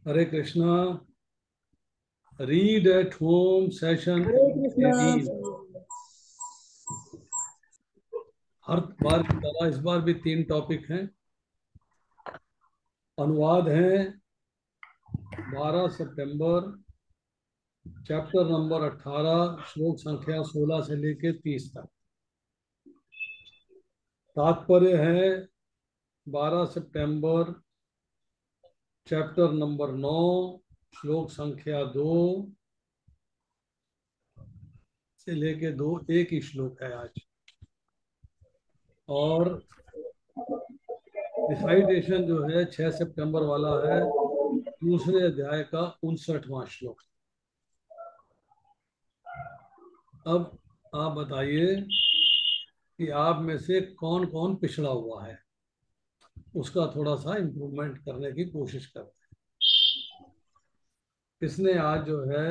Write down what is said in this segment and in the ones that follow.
Hare Krishna. Read at home session Hare Krishna. 18। हर बार की तरह इस बार भी 3 टॉपिक हैं। अनुवाद है 12 सितंबर, चैप्टर नंबर 18, श्लोक संख्या 16 से लेकर 30 तक। तात्पर्य है 12 सितंबर, चैप्टर नंबर 9, श्लोक संख्या 2 से लेके 2। एक ही श्लोक है आज। और रिसाइटेशन जो है 6 सितंबर वाला है, दूसरे अध्याय का 59वां श्लोक। अब आप बताइए कि आप में से कौन कौन पिछड़ा हुआ है, उसका थोड़ा सा इम्प्रूवमेंट करने की कोशिश करते हैं। इसने आज जो है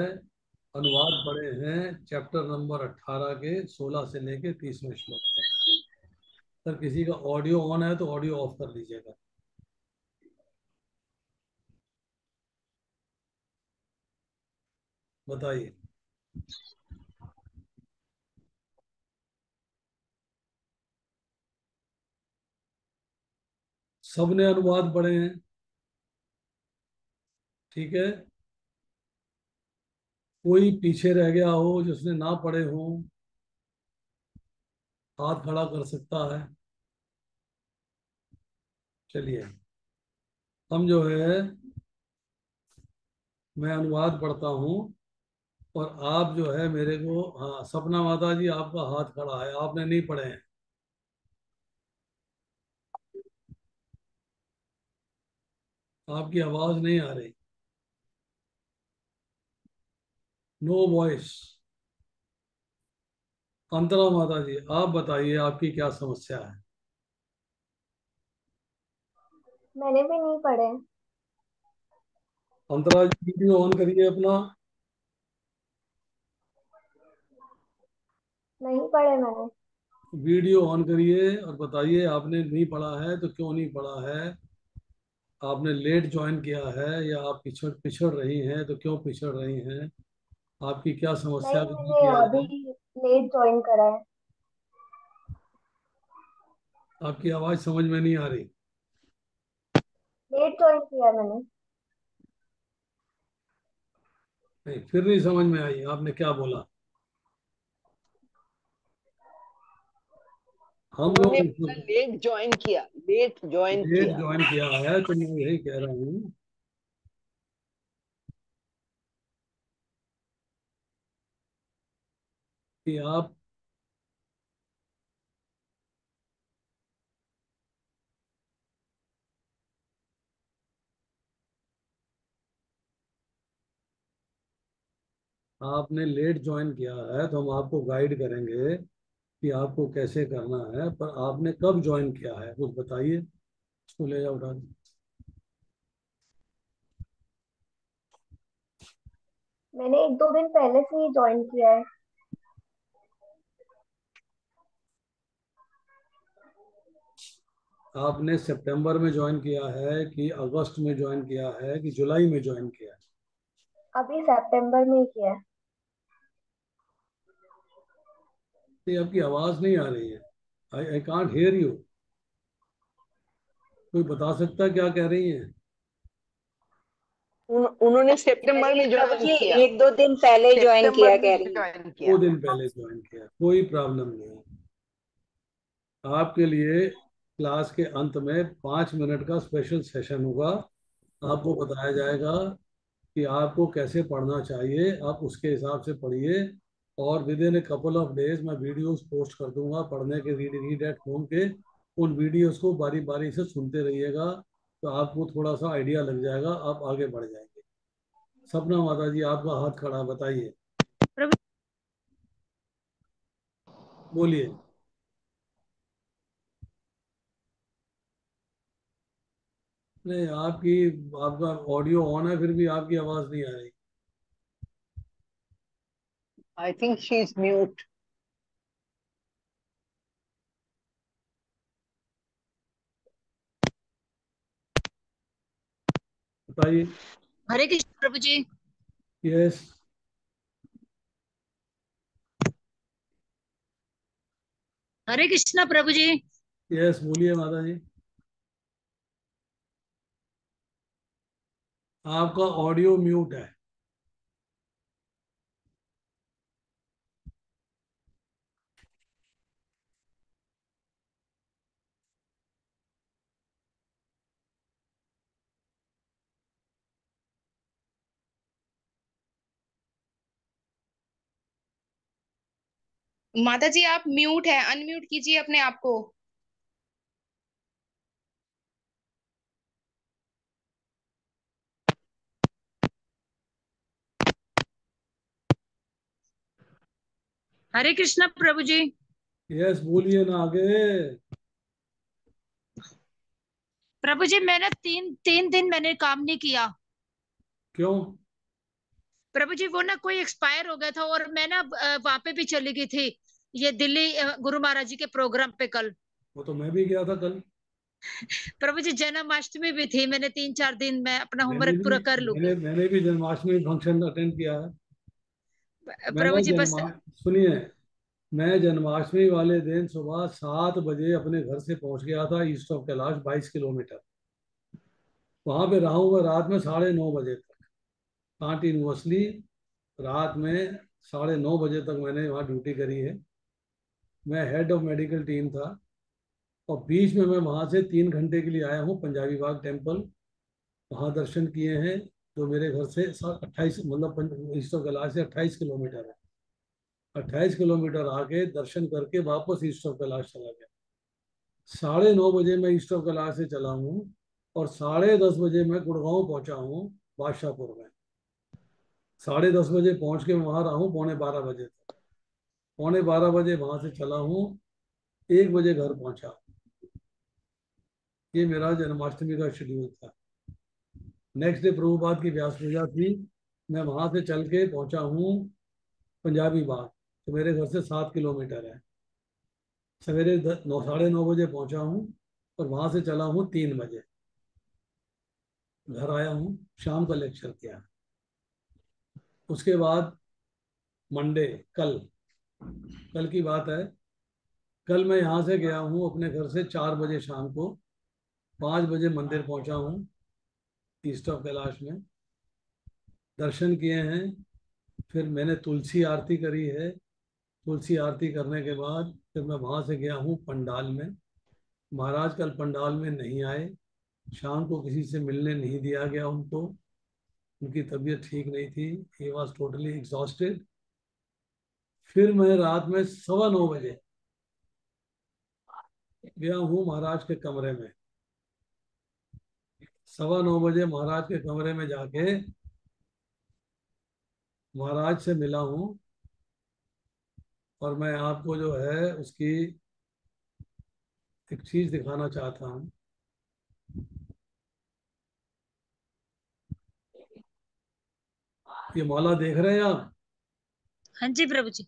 अनुवाद पढ़े हैं चैप्टर नंबर 18 के 16 से लेके 30वें श्लोक तक। सर किसी का ऑडियो ऑन है तो ऑडियो ऑफ कर दीजिएगा। बताइए। सबने अनुवाद पढ़े हैं, ठीक है। कोई पीछे रह गया हो जिसने ना पढ़े हो, हाथ खड़ा कर सकता है। चलिए, हम जो है, मैं अनुवाद पढ़ता हूँ और आप जो है मेरे को, हाँ सपना माता जी आपका हाथ खड़ा है, आपने नहीं पढ़े हैं। आपकी आवाज नहीं आ रही। No voice. अंतरा माता जी आप बताइए आपकी क्या समस्या है। मैंने भी नहीं पढ़े। अंतरा जी वीडियो ऑन करिए अपना। नहीं पढ़े मैंने। वीडियो ऑन करिए और बताइए आपने नहीं पढ़ा है तो क्यों नहीं पढ़ा है। आपने लेट ज्वाइन किया है या आप पिछड़ पिछड़ रही हैं तो क्यों पिछड़ रही हैं। आपकी क्या समस्या नहीं, को दूर मैंने किया अभी जाए। लेट ज्वाइन करा है। आपकी आवाज समझ में नहीं आ रही। लेट ज्वाइन किया है मैंने। नहीं, फिर नहीं समझ में आई आपने क्या बोला। हम उन्होंने बोला लोग लेट ज्वाइन किया, लेट ज्वाइन लेट किया। ज्वाइन किया है तो मैं यही कह रहा हूँ कि आप आपने लेट ज्वाइन किया है तो हम आपको गाइड करेंगे कि आपको कैसे करना है। पर आपने कब ज्वाइन किया है कुछ बताइए। इसको ले जाओ उठा के। मैंने 1-2 दिन पहले से ही ज्वाइन किया है। आपने सितंबर में ज्वाइन किया है कि अगस्त में ज्वाइन किया है कि जुलाई में ज्वाइन किया है। अभी सितंबर में ही किया है। ये आपकी आवाज नहीं आ रही है। आई आई कांट हेयर यू। कोई बता सकता है क्या कह रही हैं। उन्होंने कह सितंबर रही है में प्रभु ज्वाइन जी, किया। 1-2 दिन पहले ज्वाइन सितंबर किया में कह रही है। ज्वाइन दो किया। दिन पहले ज्वाइन किया, कोई प्रॉब्लम नहीं है। आपके लिए क्लास के अंत में 5 मिनट का स्पेशल सेशन होगा। आपको बताया जाएगा कि आपको कैसे पढ़ना चाहिए, आप उसके हिसाब से पढ़िए। और with in a couple of days मैं वीडियोस पोस्ट कर दूंगा पढ़ने के, रीड एट होम के। उन वीडियोस को बारी बारी से सुनते रहिएगा तो आपको थोड़ा सा आइडिया लग जाएगा, आप आगे बढ़ जाएंगे। सपना माता जी आपका हाथ खड़ा, बताइए, बोलिए। नहीं, आपकी, आपका ऑडियो ऑन है फिर भी आपकी आवाज नहीं आ रही। I think she is mute. बताइए। हरे कृष्ण प्रभु जी। यस। हरे कृष्ण प्रभु जी। यस, बोलिए माता जी। आपका ऑडियो म्यूट है। माता जी आप म्यूट है, अनम्यूट कीजिए अपने आप को। हरे कृष्ण प्रभु जी। यस, बोलिए ना आगे। प्रभु जी मैंने तीन तीन दिन मैंने काम नहीं किया। क्यों? प्रभु जी वो ना कोई एक्सपायर हो गया था, और मैं ना वहां पे भी चली गई थी, ये दिल्ली गुरु महाराज जी के प्रोग्राम पे कल। वो तो मैं भी गया था कल। प्रभु जी जन्माष्टमी भी थी, मैंने 3-4 दिन में अपना मैंने होमवर्क भी पूरा कर मैंने लूंगी। मैंने भी जन्माष्टमी फंक्शन अटेंड किया है। प्रभु मैंने जी बस। सुनिए, मैं जन्माष्टमी वाले दिन सुबह 7 बजे अपने घर से पहुंच गया था ईस्ट ऑफ कैलाश, 22 किलोमीटर। वहां पे रहा हूँ मैं रात में 9:30 बजे तक, कंटिन्यूअसली। रात में 9:30 बजे तक मैंने वहाँ ड्यूटी करी है। मैं हेड ऑफ मेडिकल टीम था। और बीच में मैं वहाँ से 3 घंटे के लिए आया हूँ पंजाबी बाग टेम्पल। वहाँ दर्शन किए हैं, जो मेरे घर से 28, मतलब ईस्ट ऑफ कैलाश से 28 किलोमीटर है। 28 किलोमीटर आके दर्शन करके वापस ईस्ट ऑफ कैलाश चला गया। 9:30 बजे मैं ईस्ट ऑफ कैलाश से चला हूँ, और 10:30 बजे मैं गुड़गांव पहुंचा हूँ, बादशाहपुर में। 10:30 बजे पहुंच के वहां रहा हूँ पौने 12 बजे तक। पौने 12 बजे वहां से चला हूँ, 1 बजे घर पहुंचा। ये मेरा जन्माष्टमी का शेड्यूल था। नेक्स्ट डे प्रभुपाद की व्यास पूजा थी। मैं वहां से चल के पहुंचा हूँ पंजाबी बाग, तो मेरे घर से 7 किलोमीटर है। सवेरे 9, 9:30 बजे पहुंचा हूँ, और वहां से चला हूँ 3 बजे। घर आया हूँ, शाम का लेक्चर किया। उसके बाद मंडे, कल कल की बात है। कल मैं यहाँ से गया हूँ अपने घर से 4 बजे शाम को। 5 बजे मंदिर पहुंचा हूँ ईस्ट ऑफ कैलाश में, दर्शन किए हैं। फिर मैंने तुलसी आरती करी है। तुलसी आरती करने के बाद फिर मैं वहाँ से गया हूँ पंडाल में। महाराज कल पंडाल में नहीं आए। शाम को किसी से मिलने नहीं दिया गया उनको, उनकी तबीयत ठीक नहीं थी। He was totally exhausted. फिर मैं रात में 9:15 बजे गया हूँ महाराज के कमरे में। 9:15 बजे महाराज के कमरे में जाके महाराज से मिला हूँ। और मैं आपको जो है उसकी एक चीज दिखाना चाहता हूँ। ये माला देख रहे हैं आप? हाँ जी प्रभु जी।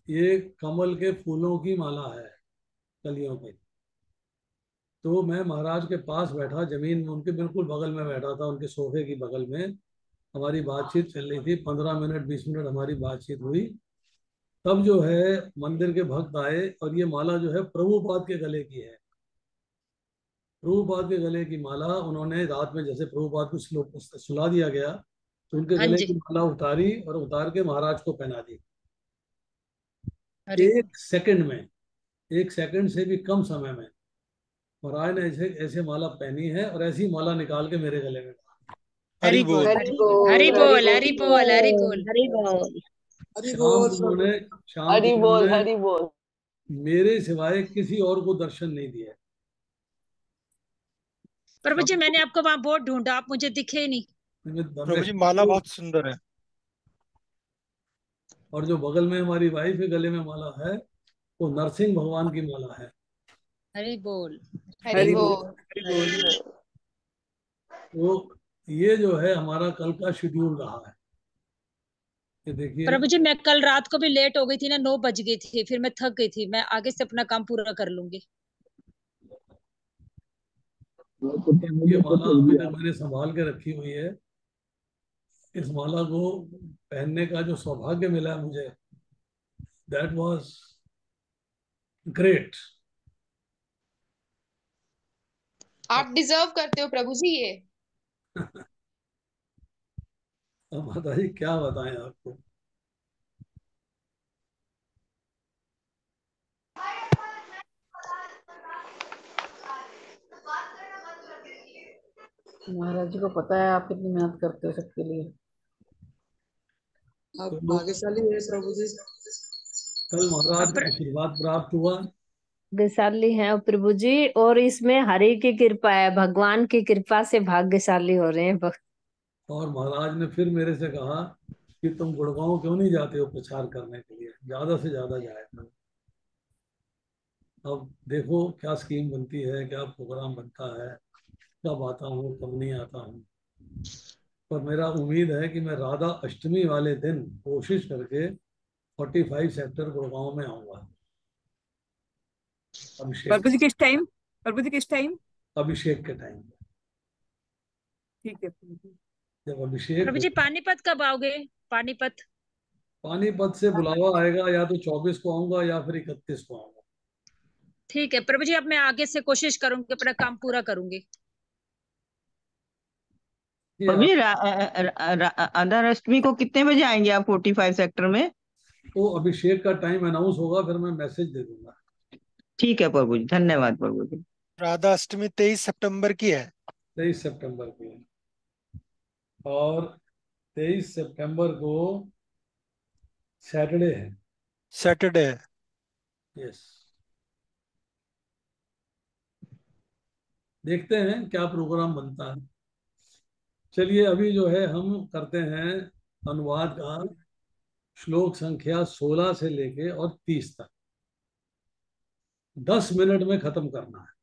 ये कमल के फूलों की माला है, कलियों की। तो मैं महाराज के पास बैठा, जमीन में उनके बिल्कुल बगल में बैठा था, उनके सोफे की बगल में। हमारी बातचीत चल रही थी, 15 मिनट 20 मिनट हमारी बातचीत हुई। तब जो है मंदिर के भक्त आए, और ये माला जो है प्रभुपाद के गले की है। प्रभुपाद के गले की माला उन्होंने रात में, जैसे प्रभुपाद को सुला दिया गया, तो उनके हाँ गले जी। की माला उतारी और उतार के महाराज को पहना दी। हरि बोल। 1 सेकंड में, 1 सेकंड से भी कम समय में महाराज ने ऐसे ऐसे माला पहनी है, और ऐसी माला निकाल के मेरे गले में डाली। हरि हरि बोल। बोल। हरि बोल, हरि हरि बोल। बोल, हरि बोल। हरि बोल। हरि बोल। हरि शाम बोल को प्रभु। उन्होंने शाम को हरि बोल। उन्होंने हरि बोल। मेरे सिवाय किसी और को दर्शन नहीं दिया। प्रभु जी शाम मैंने को आपको वहां बहुत ढूंढा, आप मुझे दिखे ही नहीं। प्रभु मैं जी शाम माला को, बहुत सुंदर है। और जो बगल में हमारी वाइफ के गले में माला है, वो नरसिंह भगवान की माला है। हरि बोल। हरि हरि बोल। बोल। हरि बोल। तो ये जो है हमारा कल का शेड्यूल रहा है। ये देखिए। प्रभु जी मैं कल रात को भी लेट हो गई थी ना, 9 बज गई थी, फिर मैं थक गई थी। मैं आगे से अपना काम पूरा कर लूंगी। ये माला अभी तक मैंने संभाल के रखी हुई है। इस माला को पहनने का जो सौभाग्य मिला मुझे, दैट वाज ग्रेट। आप डिजर्व करते हो प्रभु जी ये। अब माता जी क्या बताएं आपको। महाराज जी को पता है आप कितनी मेहनत करते हो सबके लिए। आप तो भाग्यशाली है प्रभु जी। कल महाराज का अप्र, आशीर्वाद प्राप्त हुआ। भाग्यशाली है प्रभु जी, और इसमें हरि की कृपा है, भगवान की कृपा से भाग्यशाली हो रहे हैं भक्त। और महाराज ने फिर मेरे से कहा कि तुम गुड़गांव क्यों नहीं जाते हो प्रचार करने के लिए, ज्यादा से ज्यादा जाया करो। अब देखो क्या स्कीम बनती है, क्या प्रोग्राम बनता है, कब आता हूँ कब नहीं आता हूँ। पर मेरा उम्मीद है कि मैं राधा अष्टमी वाले दिन कोशिश करके 45 सेक्टर गुड़गांव में आऊंगा। अभिषेक, प्रभु जी किस टाइम? प्रभु जी किस टाइम? अभिषेक के टाइम, ठीक है प्रभु जी। जब अभिषेक प्रभु जी होगा। पानीपत कब आओगे? पानीपत। पानीपत से बुलावा आएगा, या तो 24 को आऊंगा या फिर 31 को आऊंगा। ठीक है प्रभु जी, अब मैं आगे से कोशिश करूंगी, अपना काम पूरा करूंगी। ये प्रभु आप जी राधा अष्टमी को कितने बजे आएंगे आप 45 सेक्टर में? तो अभिषेक का टाइम अनाउंस होगा, फिर मैं मैसेज दे दूंगा। ठीक है प्रभु जी, धन्यवाद प्रभु जी। राधा अष्टमी 23 सितंबर की है। 23 सितंबर की है। और 23 सितंबर को सैटरडे है। सैटरडे है। यस, देखते हैं क्या प्रोग्राम बनता है। चलिए अभी जो है हम करते हैं अनुवाद का श्लोक संख्या 16 से लेके और 30 तक। 10 मिनट में खत्म करना है,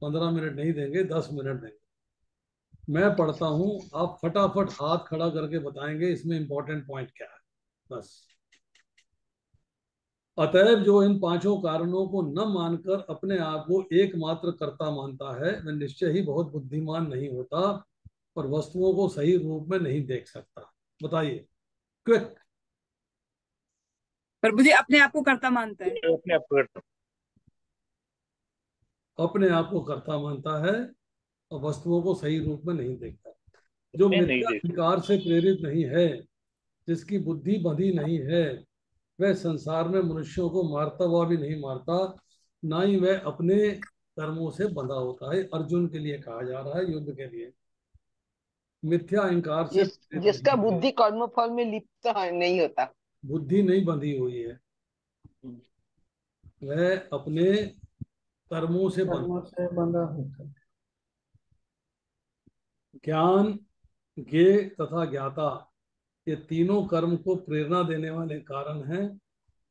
15 मिनट नहीं देंगे, 10 मिनट देंगे। मैं पढ़ता हूं, आप फटाफट हाथ खड़ा करके बताएंगे इसमें इंपॉर्टेंट पॉइंट क्या है, बस। अतएव जो इन पांचों कारणों को न मानकर अपने आप को एकमात्र कर्ता मानता है, वह निश्चय ही बहुत बुद्धिमान नहीं होता और वस्तुओं को सही रूप में नहीं देख सकता। बताइए, क्विक। प्रभु जी अपने आप को कर्ता मानता है। अपने आप को करता अपने आप को कर्ता मानता है और वस्तुओं को सही रूप में नहीं देखता। जो मैं नहीं मिथ्या देख विकार से प्रेरित नहीं है, जिसकी बुद्धि बंधी नहीं है, वह संसार में मनुष्यों को मारता हुआ भी नहीं मारता, ना ही वह अपने कर्मों से बंधा होता है। अर्जुन के लिए कहा जा रहा है, युद्ध के लिए। मिथ्या अहंकार से प्रेरित जिसका नहीं है, बुद्धि कर्म फल में लिप्त नहीं होता। बुद्धि नहीं बंधी हुई है, वह अपने कर्मों से बंधा। कर्मों से बंधा होता है। ज्ञान, ज्ञेय तथा ज्ञाता, ये तीनों कर्म को प्रेरणा देने वाले कारण हैं।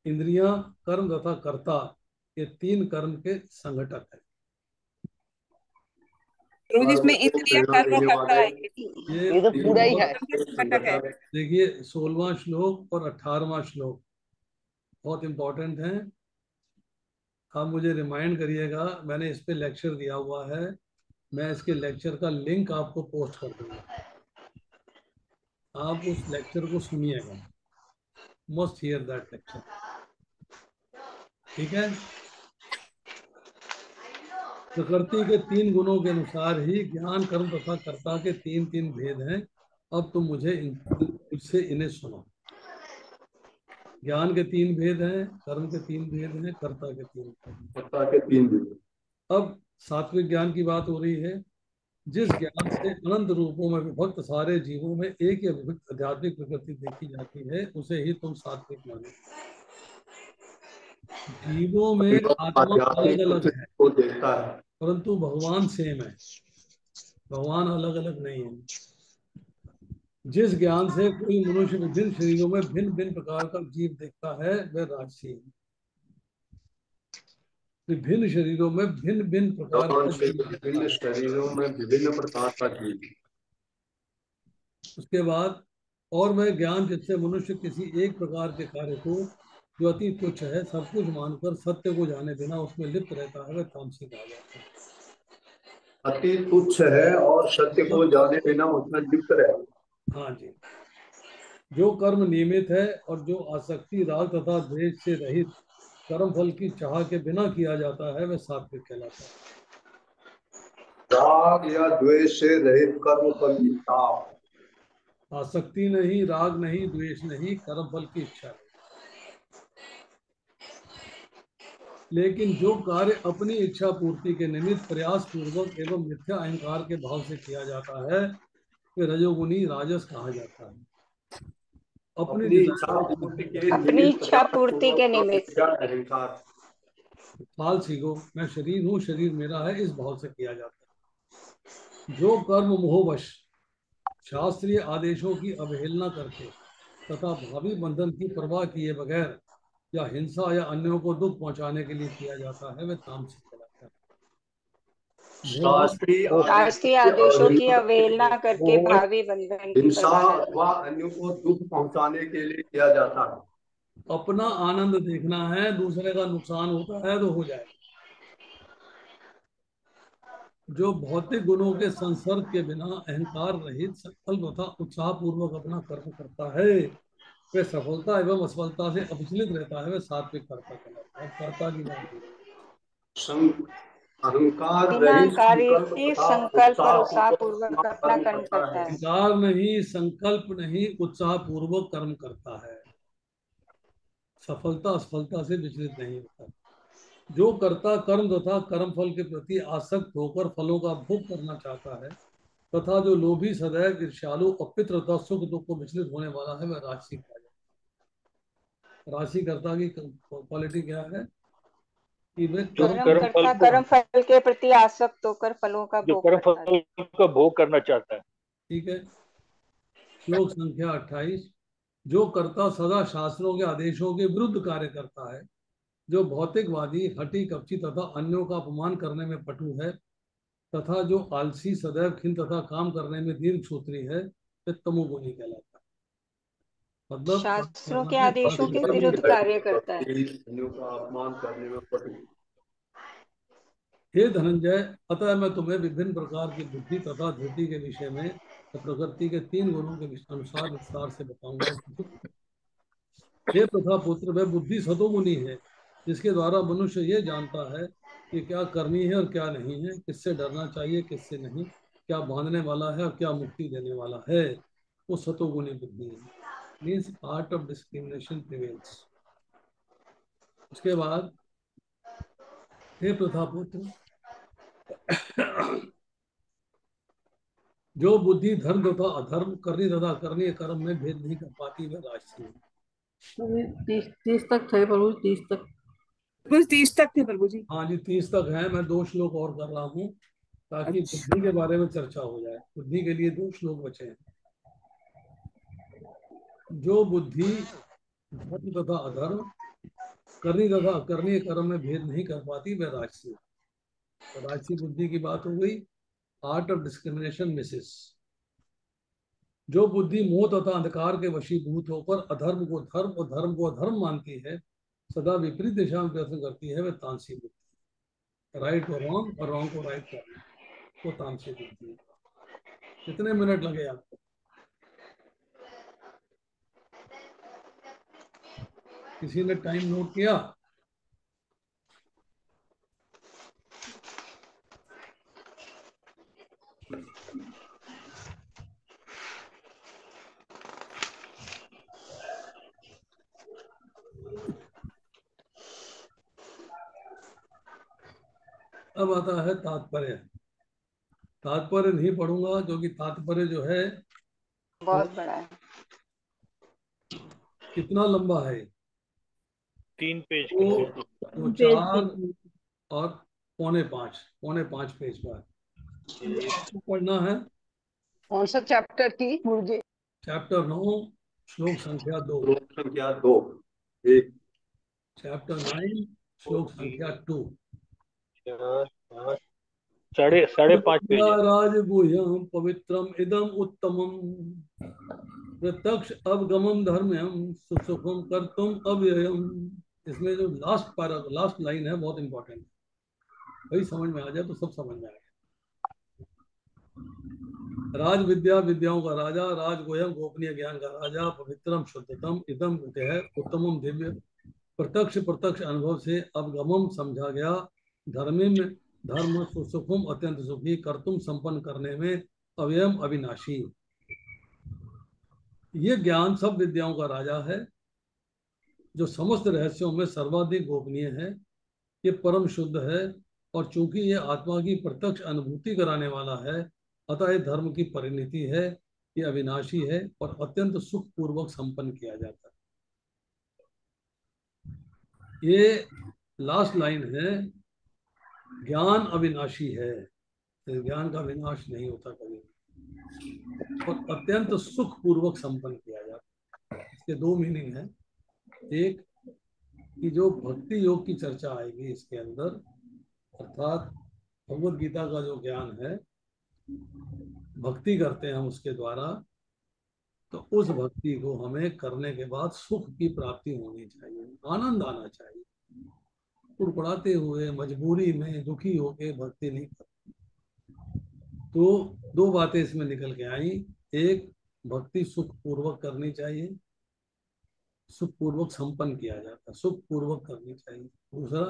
इंद्रियां, कर्म तथा कर्ता, ये तीन कर्म के संघटक हैं। प्रभु जी इसमें को इंद्रिय प्रेरणा कर्म देने करता वाले है, ये तो ये पूरा ही है। घटक है। देखिए 16वां श्लोक और 18वां श्लोक बहुत इंपॉर्टेंट हैं। आप मुझे रिमाइंड करिएगा, मैंने इस पे लेक्चर दिया हुआ है, मैं इसके लेक्चर का लिंक आपको पोस्ट कर दूंगा, आप उस लेक्चर को सुनिएगा। मस्ट हियर दैट लेक्चर, ठीक है। प्रकृति के तीन गुणों के अनुसार ही ज्ञान, कर्म तथा कर्ता के तीन तीन भेद हैं। अब तुम मुझे इससे इन्हें सुनो। ज्ञान के तीन भेद हैं, कर्म के तीन भेद हैं, कर्ता के तीन भेद हैं। अब सात्विक ज्ञान की बात हो रही है। जिस ज्ञान से अनंत रूपों में विभक्त सारे जीवों में एक या विभक्त आध्यात्मिक प्रकृति देखी जाती है, उसे ही तुम सात्विक मानो। जीवों में आत्मा अलग अलग है, परंतु भगवान सेम है, भगवान अलग अलग नहीं है। जिस ज्ञान से कोई मनुष्य विभिन्न शरीरों में भिन्न भिन्न प्रकार का जीव देखता है, वह राजसी है। विभिन्न शरीरों में भिन्न भिन्न प्रकार का जीव देखता है। शरीरों में विभिन्न प्रकार का जीव। उसके बाद, और वह ज्ञान जिससे मनुष्य किसी एक प्रकार के कार्य को जो अति तुच्छ है सब कुछ मानकर सत्य को जाने बिना उसमें लिप्त रहता है, वह तामसिक कहा जाता है। अति तुच्छ है और सत्य को जाने बिना उसमें लिप्त रहता है। हाँ जी। जो कर्म नियमित है और जो आसक्ति, राग तथा द्वेष से रहित कर्म फल की चाह के बिना किया जाता है वह सात्विक कहलाता है। राग या द्वेष से रहित कर्म फल की इच्छा। आसक्ति नहीं, राग नहीं, द्वेष नहीं, कर्म फल की इच्छा नहीं। लेकिन जो कार्य अपनी इच्छा पूर्ति के निमित्त प्रयास पूर्वक एवं मिथ्या अहंकार के भाव से किया जाता है वह रजोगुनी राजस कहा जाता है। अपनी इच्छा पूर्ति के निमित्त अहंकार। फाल सीखो, मैं शरीर हूँ, शरीर मेरा है, इस भाव से किया जाता है। जो कर्म मोहवश शास्त्रीय आदेशों की अवहेलना करके तथा भावी बंधन की परवाह किए बगैर या हिंसा या अन्यों को दुख पहुंचाने के लिए किया जाता है वह तामसिक कहलाता है। शास्त्रीय आदेशों की अवहेलना करके भावी बंधन हिंसा व अन्यों को दुख पहुंचाने के लिए किया जाता है। अपना आनंद देखना है, दूसरे का नुकसान होता है तो हो जाए। जो भौतिक गुणों के संसर्ग के बिना अहंकार रहित संकल्प तथा उत्साह पूर्वक अपना कर्म करता है वह सफलता एवं असफलता से अविचलित रहता है वह सात्विक कर्ता कहलाता है। कर्ता की बात अहंकार संकल्प और उत्साह पूर्वक अपना कर्म करता है। अहंकार नहीं, संकल्प नहीं, उत्साह पूर्वक कर्म करता है, सफलता असफलता से विचलित नहीं होता। जो कर्ता कर्म तथा कर्म फल के प्रति आसक्त होकर फलों का भोग करना चाहता है तथा जो लोभी, सदैव ईर्ष्यालु, अपित्र तथा सुख दुख को विचलित होने वाला है वह राशि कहा जाता है। राशि कर्ता की क्वालिटी क्या है कि वे कर्म फल के प्रति आसक्त होकर फलों का भोग करना चाहता है। ठीक है। श्लोक संख्या 28। जो कर्ता सदा शास्त्रों के आदेशों के विरुद्ध कार्य करता है, जो भौतिकवादी, हठी, कपची तथा अन्यों का अपमान करने में पटु है तथा जो आलसी, सदैव खिन्न तथा काम करने में दीर्घ सूत्री है वह तमोगुणी कहलाता है। मतलब शास्त्रों के आदेशों के विरुद्ध कार्य करता है। अन्यों का अपमान करने में पटु। हे धनंजय, अतः मैं तुम्हें विभिन्न प्रकार की बुद्धि तथा धृति के विषय में प्रकृति के 3 गुणों के अनुसार विस्तार से बताऊंगा। हे प्रथा पुत्र, वह बुद्धि सतोगुनी है जिसके द्वारा मनुष्य ये जानता है कि क्या करनी है और क्या नहीं है, किससे डरना चाहिए, किससे नहीं, क्या बांधने वाला है और क्या मुक्ति देने वाला है, वो सतोगुनी बुद्धि है। Means art of discrimination prevails. उसके बाद हे प्रथा पुत्र, जो बुद्धि धर्म तथा अधर्म, करनी तथा करनीय कर्म में भेद नहीं कर पाती वह राजसी है। 30 तक थे प्रभु, 30 तक। कुछ 30 तक थे प्रभु जी। हाँ जी, 30 तक है। मैं 2 श्लोक और कर रहा हूँ ताकि बुद्धि के बारे में चर्चा हो जाए। बुद्धि के लिए 2 श्लोक बचे हैं। जो बुद्धि धर्म तथा अधर्म, करनी तथा अकरनीय कर्म में भेद नहीं कर पाती वह राजसी है। तो राजसी बुद्धि की बात हो गई। Art of discrimination Mrs. जो बुद्धि मोह तथा अंधकार के वशीभूत होकर अधर्म को धर्म और धर्म को अधर्म मानती है, सदा विपरीत दिशा में प्रयत्न करती है वह तामसी बुद्धि। राइट को रॉन्ग और रॉन्ग को राइट करना, वो तामसी बुद्धि है। कितने मिनट लगे आपको? किसी ने टाइम नोट किया? अब आता है तात्पर्य। तात्पर्य नहीं पढ़ूंगा क्योंकि तात्पर्य जो है बहुत बड़ा है। कितना लंबा है? 3 पेज तो 4 और पौने 5 पेज का पढ़ना है। कौन सा चैप्टर थी मुझे? चैप्टर 9 श्लोक संख्या 2। एक। चैप्टर 9 श्लोक संख्या 2। 5.5 पेज। राजगुह्यं पवित्रम इदम उत्तमम प्रत्यक्ष अवगमम धर्म्यम सुसुखम कर्तुम अव्ययम। इसमें जो लास्ट लाइन है बहुत इंपॉर्टेंट है। वही समझ में आ जाए तो सब समझ में आ गया। राज विद्या विद्याओं का राजा, राज गोयम गोपनीय ज्ञान का राजा, पवित्रम शुद्धतम इदम है उत्तमम दिव्य, प्रत्यक्ष प्रत्यक्ष अनुभव से अवगमम समझा गया, धर्मिम धर्म सुसुखम अत्यंत सुखी, कर्तुम संपन्न करने में अव्ययम अविनाशी। ये ज्ञान सब विद्याओं का राजा है, जो समस्त रहस्यों में सर्वाधिक गोपनीय है। ये परम शुद्ध है, और चूंकि ये आत्मा की प्रत्यक्ष अनुभूति कराने वाला है, अतः ये धर्म की परिणति है। ये अविनाशी है और अत्यंत सुख पूर्वक संपन्न किया जाता है। ये लास्ट लाइन है, ज्ञान अविनाशी है, ज्ञान का विनाश नहीं होता कभी, और अत्यंत सुख पूर्वक संपन्न किया जाता है। इसके दो मीनिंग है। एक कि जो भक्ति योग की चर्चा आएगी इसके अंदर, अर्थात भगवत गीता का जो ज्ञान है, भक्ति करते हैं हम उसके द्वारा, तो उस भक्ति को हमें करने के बाद सुख की प्राप्ति होनी चाहिए, आनंद आना चाहिए। कुड़कुड़ाते हुए मजबूरी में दुखी होके भक्ति नहीं करते। तो दो बातें इसमें निकल के आई। एक, भक्ति सुख पूर्वक करनी चाहिए, सुख पूर्वक संपन्न किया जाता है, सुख पूर्वक करनी चाहिए। दूसरा,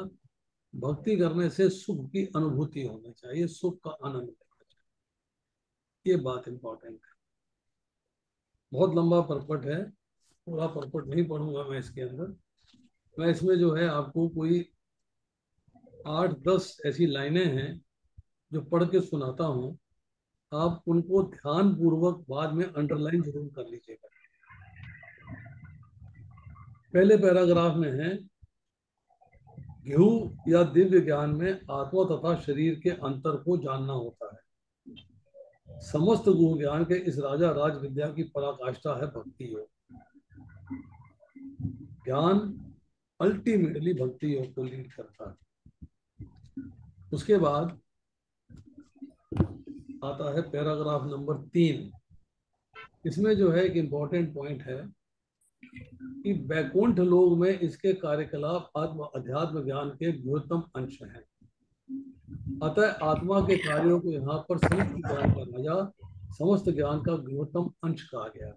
भक्ति करने से सुख की अनुभूति होनी चाहिए, सुख का आनंद लेना चाहिए। ये बात इंपॉर्टेंट है। बहुत लंबा परपट है, पूरा परपट नहीं पढ़ूंगा मैं इसके अंदर। मैं इसमें जो है आपको कोई 8-10 ऐसी लाइनें हैं जो पढ़ के सुनाता हूँ, आप उनको ध्यान पूर्वक बाद में अंडरलाइन जरूर कर लीजिएगा। पहले पैराग्राफ में है, घ्यू या दिव्य ज्ञान में आत्मा तथा शरीर के अंतर को जानना होता है। समस्त गुण ज्ञान के इस राजा राज विद्या की पराकाष्ठा है भक्ति योग। ज्ञान अल्टीमेटली भक्ति योग को लीड करता है। उसके बाद आता है पैराग्राफ नंबर 3। इसमें जो है एक इंपॉर्टेंट पॉइंट है कि वैकुंठ लोक में इसके कार्यकलाप आत्म अध्यात्म ज्ञान के गुरुतम अंश हैं। अतः आत्मा के कार्यों को यहाँ पर समस्त ज्ञान का राजा, समस्त ज्ञान का गुरुतम अंश कहा गया।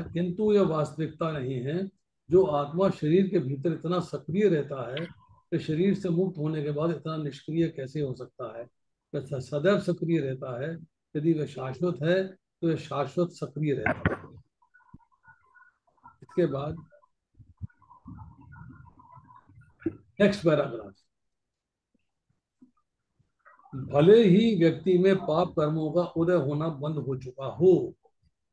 किंतु यह वास्तविकता नहीं है। जो आत्मा शरीर के भीतर इतना सक्रिय रहता है, कि शरीर से मुक्त होने के बाद इतना निष्क्रिय कैसे हो सकता है? वह सदैव सक्रिय रहता है। यदि वह शाश्वत है तो यह शाश्वत सक्रिय रहता है। इसके बाद नेक्स्ट पैराग्राफ, भले ही व्यक्ति में पाप कर्मों का उदय होना बंद हो चुका हो,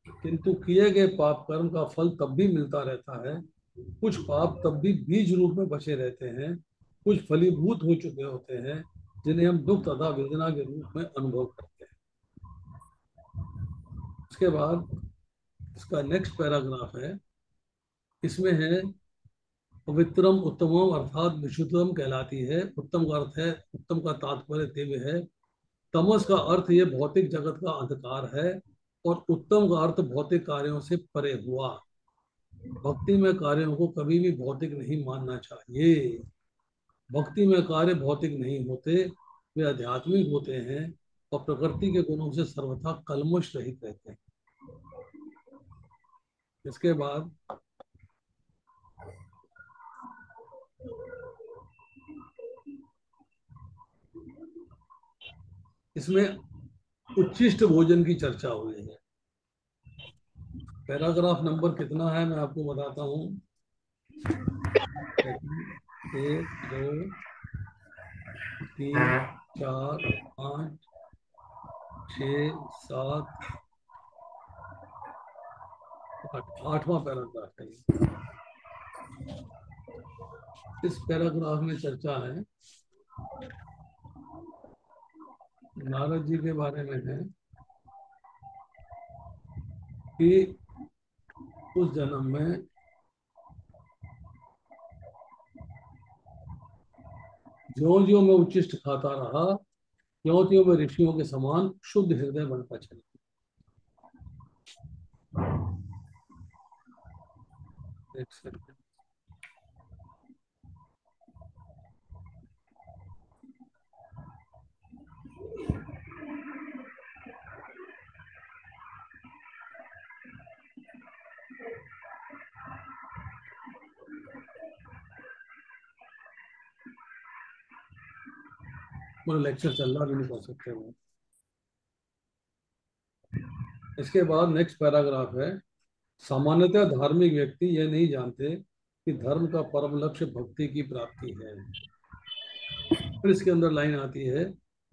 किंतु किए गए पाप कर्म का फल तब भी मिलता रहता है। कुछ पाप तब भी बीज रूप में बचे रहते हैं, कुछ फलीभूत हो चुके होते हैं, जिन्हें हम दुख तथा वेदना के रूप में अनुभव करते हैं। उसके बाद इसका नेक्स्ट पैराग्राफ है, इसमें है पवित्रम उत्तमम अर्थात विशुद्धम कहलाती है। उत्तम का अर्थ है, उत्तम का तात्पर्य दिव्य है। तमस का अर्थ ये भौतिक जगत का अंधकार है, और उत्तम का अर्थ भौतिक कार्यों से परे हुआ। भक्ति में कार्यों को कभी भी भौतिक नहीं मानना चाहिए। भक्ति में कार्य भौतिक नहीं होते, वे आध्यात्मिक होते हैं और प्रकृति के गुणों से सर्वथा कलमुष रहित रहते हैं। इसके बाद इसमें उच्छिष्ट भोजन की चर्चा हुई है। पैराग्राफ नंबर कितना है मैं आपको बताता हूँ। 1 2 3 4 5 6 7 8वां पैराग्राफ है। इस पैराग्राफ में चर्चा है नारद जी के बारे में है कि उस जन्म में ज्यों-ज्यों मैं उच्छिष्ट खाता रहा, त्यों-त्यों मैं ऋषियों के समान शुद्ध हृदय बनता चला। एक सेकंड, पूरा लेक्चर चल रहा भी नहीं कर सकते वो। इसके बाद नेक्स्ट पैराग्राफ है, सामान्यतः धार्मिक व्यक्ति यह नहीं जानते कि धर्म का परम लक्ष्य भक्ति की प्राप्ति है। फिर इसके अंदर लाइन आती है,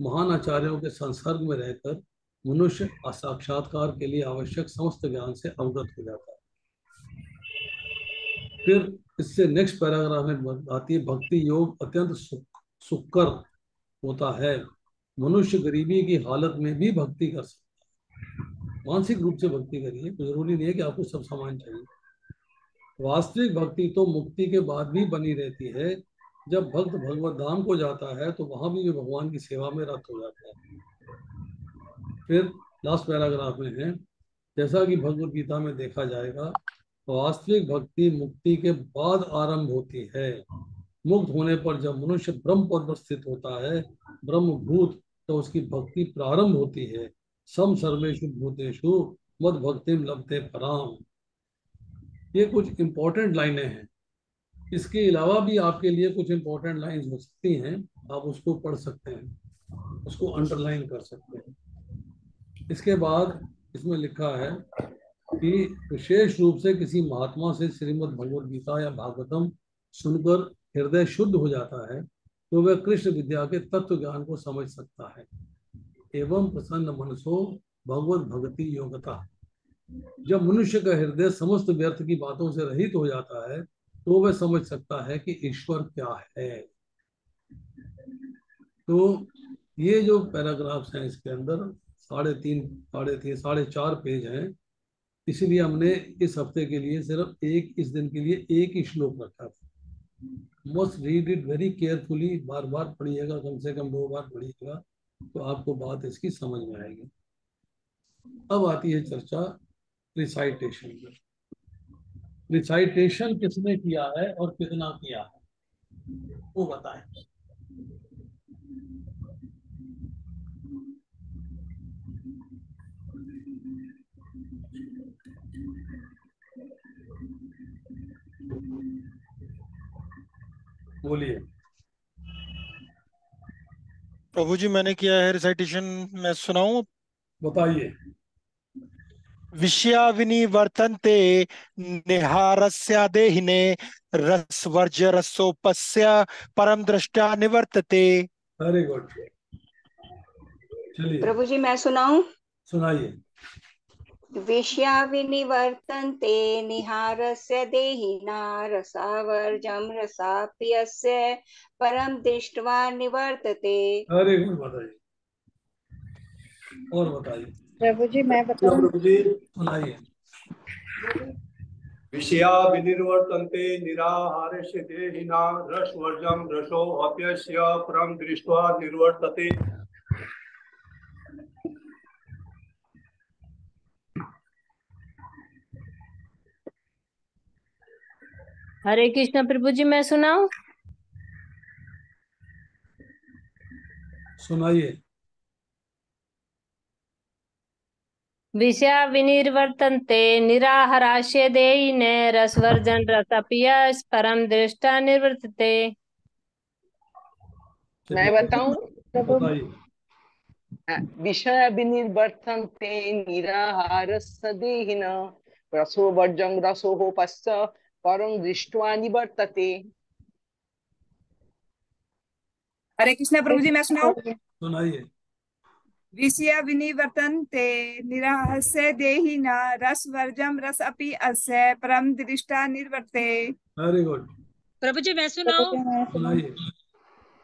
महान आचार्यों के संसर्ग में रहकर मनुष्य साक्षात्कार के लिए आवश्यक समस्त ज्ञान से अवगत हो जाता है। फिर इससे नेक्स्ट पैराग्राफ में आती है, भक्ति योग अत्यंत सुखकर होता है, मनुष्य गरीबी की हालत में भी भक्ति कर सकता है। मानसिक रूप से भक्ति करिए, जरूरी नहीं है कि आपको सब सामान चाहिए। वास्तविक भक्ति तो मुक्ति के बाद भी बनी रहती है। जब भक्त भगवत धाम को जाता है तो वहां भी वे भगवान की सेवा में रत हो जाता है। फिर लास्ट पैराग्राफ में है, जैसा कि भगवत गीता में देखा जाएगा, वास्तविक भक्ति मुक्ति के बाद आरंभ होती है। मुक्त होने पर जब मनुष्य ब्रह्म पद पर स्थित होता है, ब्रह्मभूत, तो उसकी भक्ति प्रारंभ होती है। सम सर्वेषु भूतेषु मद भक्तिम लभते पराम। ये कुछ इंपॉर्टेंट लाइनें हैं। इसके अलावा भी आपके लिए कुछ इंपॉर्टेंट लाइंस हो सकती हैं, आप उसको पढ़ सकते हैं, उसको अंडरलाइन कर सकते हैं। इसके बाद इसमें लिखा है कि विशेष रूप से किसी महात्मा से श्रीमद् भगवद गीता या भागवतम सुनकर हृदय शुद्ध हो जाता है तो वह कृष्ण विद्या के तत्व ज्ञान को समझ सकता है। एवं प्रसन्न मनसो भगवत भक्ति योगता। जब मनुष्य का हृदय समस्त व्यर्थ की बातों से रहित हो जाता है तो वह समझ सकता है कि ईश्वर क्या है। तो ये जो पैराग्राफ्स हैं इसके अंदर 3.5 पेज हैं। इसीलिए हमने इस हफ्ते के लिए सिर्फ इस दिन के लिए एक ही श्लोक रखा था। Must read it very carefully, बार बार पढ़िएगा, कम से कम 2 बार पढ़िएगा तो आपको बात इसकी समझ में आएगी। अब आती है चर्चा रिसाइटेशन की। रिसाइटेशन किसने किया है और कितना किया है वो बताएं। बोलिए। प्रभु जी मैंने किया है रिसाइटेशन, मैं सुनाऊं? बताइए। विषया विनिवर्तन्ते निहारस्यादेहिने रसवर्ज्य रसोपस्य परम दृष्टा निवर्तते। वेरी गुड, चलिए प्रभु जी मैं सुनाऊं? सुनाइए। विषया विनिवर्तन्ते निहारस्य देहिना रसावर्जं रसाप्यस्य परम दृष्ट्वा निवर्तते। वेरी गुड, बताइए और बताइए। प्रभु जी मैं बताऊं? प्रभु जी सुनाइए। विषया विनिर्वर्तन्ते निराहारस्य देहिना रसवर्जं रसो अप्यस्य परं दृष्ट्वा निर्वर्तते। हरे कृष्ण। प्रभु जी मैं सुनाऊं? सुनाइए। विषया विनिर्वर्तन्ते निराहारास्य देहिने रसवर्जन रसपियस् परम दृष्टा निवर्तते। मैं बताऊं? बताइए। विषय विनिर्वर्तन्ते निराहारस्य देहिना रसो वर्जं रसोपस्य परं दृष्ट्वा निवर्तते। हरे कृष्ण। प्रभु जी मैं सुनाऊं? सुनाइए। विषया विनिवर्तन्ते निराहारस्य देहिना रसवर्जं रस अपि अस्य परम दृष्टा निवर्तते। Very good. प्रभु जी मैं सुनाऊं? सुनाइए।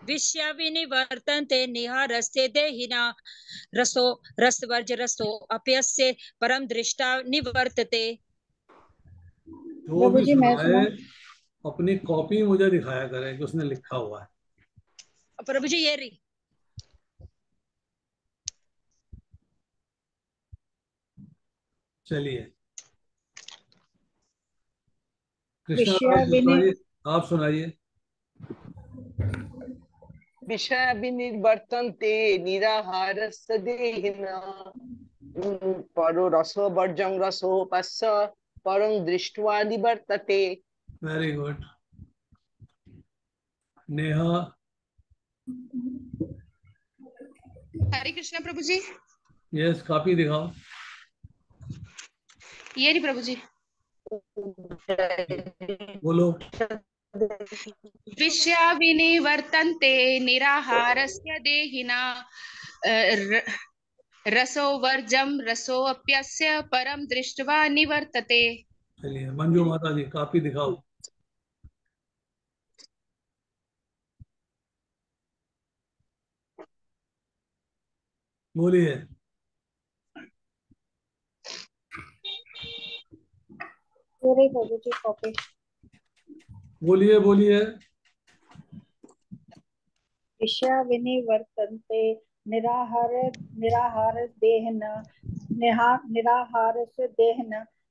विषया विनिवर्तन्ते निहारस्ते देहिना रसो रसवर्ज रसो अप्यस्य परम दृष्टा निवर्तते। जो भी सुनाए अपनी कॉपी मुझे दिखाया करें कि उसने लिखा हुआ है। प्रभु जी ये रही। चलिए कृष्णा आप सुनाइए। विषय विनिर्वर्तन्ते निराहारस्य देहिना परो रसवर्जं रसोपस्य परं दृष्ट्वा निवर्तते। Very good. नेहा। हरे कृष्णा प्रभु जी। यस, कॉपी दिखाओ। ये रही प्रभु जी। बोलो। विषया विनिवर्तन्ते निराहारस्य देहिना रसो वर्जम रसोऽप्यस्य परम दृष्ट्वा निवर्तते। चलिए मंजू माता जी, कॉपी दिखाओ। बोलिए। मेरे प्रभु जी कॉपी। बोलिए बोलिए। विषया विनिवर्तन्ते निराहार देहन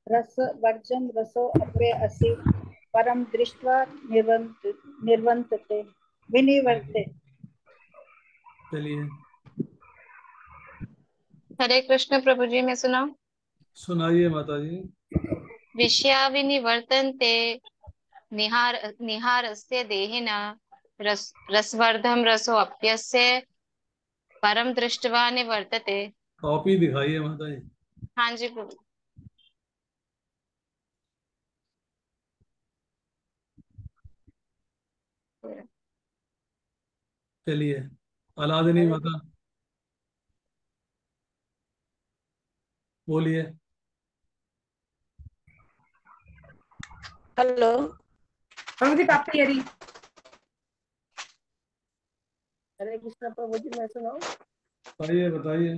रस वर्जम रसो अप्य असि परम दृष्ट्वा निर्वन्तते विनिवर्ते। चलिए हरे कृष्ण प्रभु जी, मैं सुनाऊं? सुनाइए माता जी। विषया विनिवर्तन्ते निहारस्य देहिना रसवर्धम रसोऽप्यस्य परम दृष्ट्वा निवर्तते। कॉपी दिखाइए माता जी। हाँ जी प्रभु। चलिए अलादिनी माता बोलिए। हेलो प्रभु जी, कॉपी ये रही। हरे कृष्णा प्रभु जी, मैं सुनाऊं? बताइए बताइए।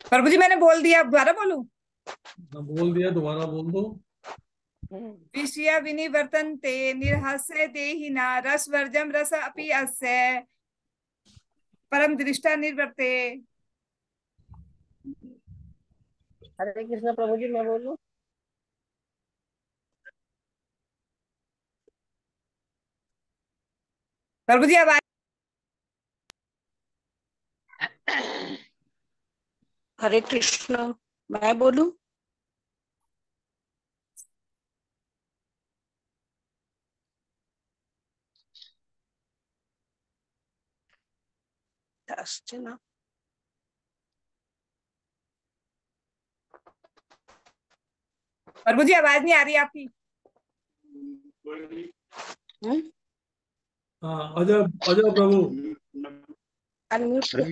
प्रभु जी मैंने बोल दिया, दोबारा बोलूं? बोल दिया, दोबारा बोल दो। विषया विनिवर्तन्ते निरहस्य देहिना रसवर्जम रस अपि अस्य परम दृष्टा निर्वर्ते। हरे कृष्णा प्रभु जी, मैं बोलूं? प्रभु जी आवाज। हरे कृष्ण, मैं बोलूं? अर्चना प्रभु जी आवाज नहीं आ रही आपकी। हाँ अजय अजय प्रभु।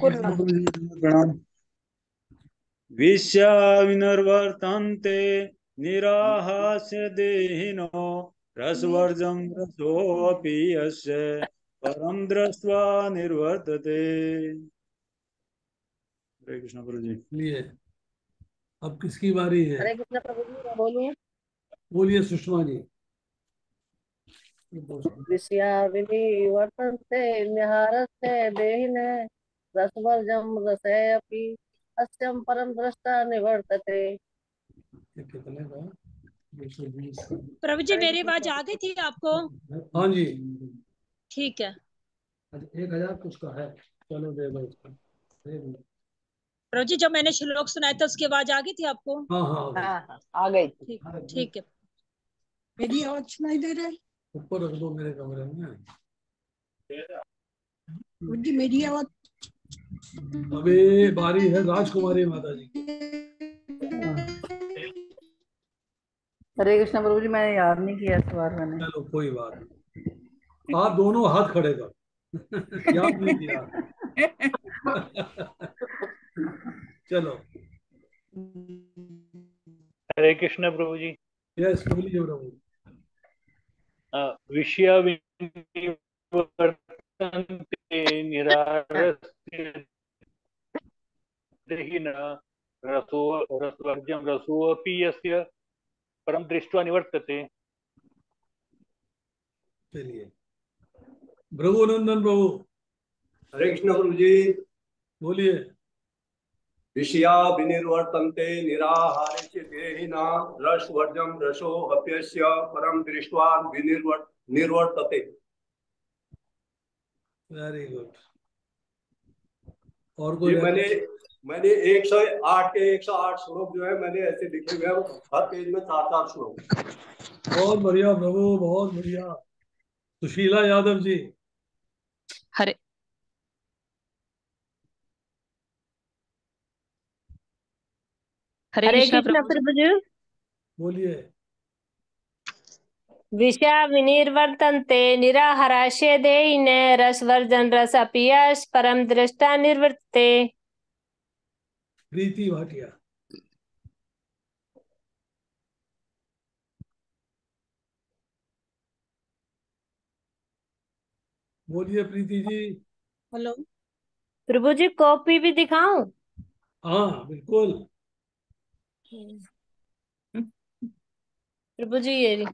प्रणाम। विषया विनिवर्तन्ते निराहास्य देहिनो रसवर्जं रसोऽपि यस्य परम दृष्ट्वा निर्वर्तते। हरे कृष्ण प्रभु जी। लिए अब किसकी बारी है? हरे कृष्णा प्रभु जी, मैं बोलूं? बोलिए सुषमा जी। विषया विनिवर्तन्ते निहारस्य देहिने रसवर्जम रसोऽपि अस्यं परम दृष्टा निवर्तते। कितने का? प्रभु जी मेरी आवाज आ गई थी आपको? हाँ जी ठीक है। 1000 कुछ का है। चलो दे दो इसका। प्रभु जी जो मैंने श्लोक सुनाया था उसकी आवाज आ गई थी आपको? हाँ हाँ हाँ आ गई। ठीक है। मेरी आवाज सुनाई दे रही है? ऊपर रख दो मेरे कमरे में। जी मेरी आवाज। अभी बारी है राजकुमारी माता जी। हरे कृष्णा प्रभु जी, मैंने याद नहीं किया इस बार मैंने। चलो कोई बात नहीं, आप दोनों हाथ खड़े कर। याद नहीं किया। चलो हरे कृष्ण प्रभु जी। यस बोलिए प्रभु। विषया विनिवर्तन्ते निराहारस्य देहिना रसवर्जं रसोऽपि यस्य परम दृष्ट्वा निवर्तते। चलिए भृगुनंदन प्रभु। हरे कृष्ण प्रभु जी। बोलिए। विषया विनिर्वर्तन्ते निराहारस्य देहिना रसवर्जं रसो अप्यस्य परम दृष्ट्वा निर्वर्तते। Very good. और कोई? मैंने 108 के 108 श्लोक जो है मैंने ऐसे लिखे हुए हैं, हर पेज में 4-4 श्लोक। बहुत बढ़िया प्रभु, बहुत बढ़िया। सुशीला यादव जी। हरे हरे कृष्णा प्रभु जी। बोलिए। विषया विनिर्वर्तन्ते निराहाराश्य देहिन रसवर्जन रस अपीयस परम दृष्टा निर्वर्तते। प्रीति भाटिया। बोलिए प्रीति जी। हेलो प्रभु जी कॉपी भी दिखाऊं? हाँ बिल्कुल। प्रभु जी ये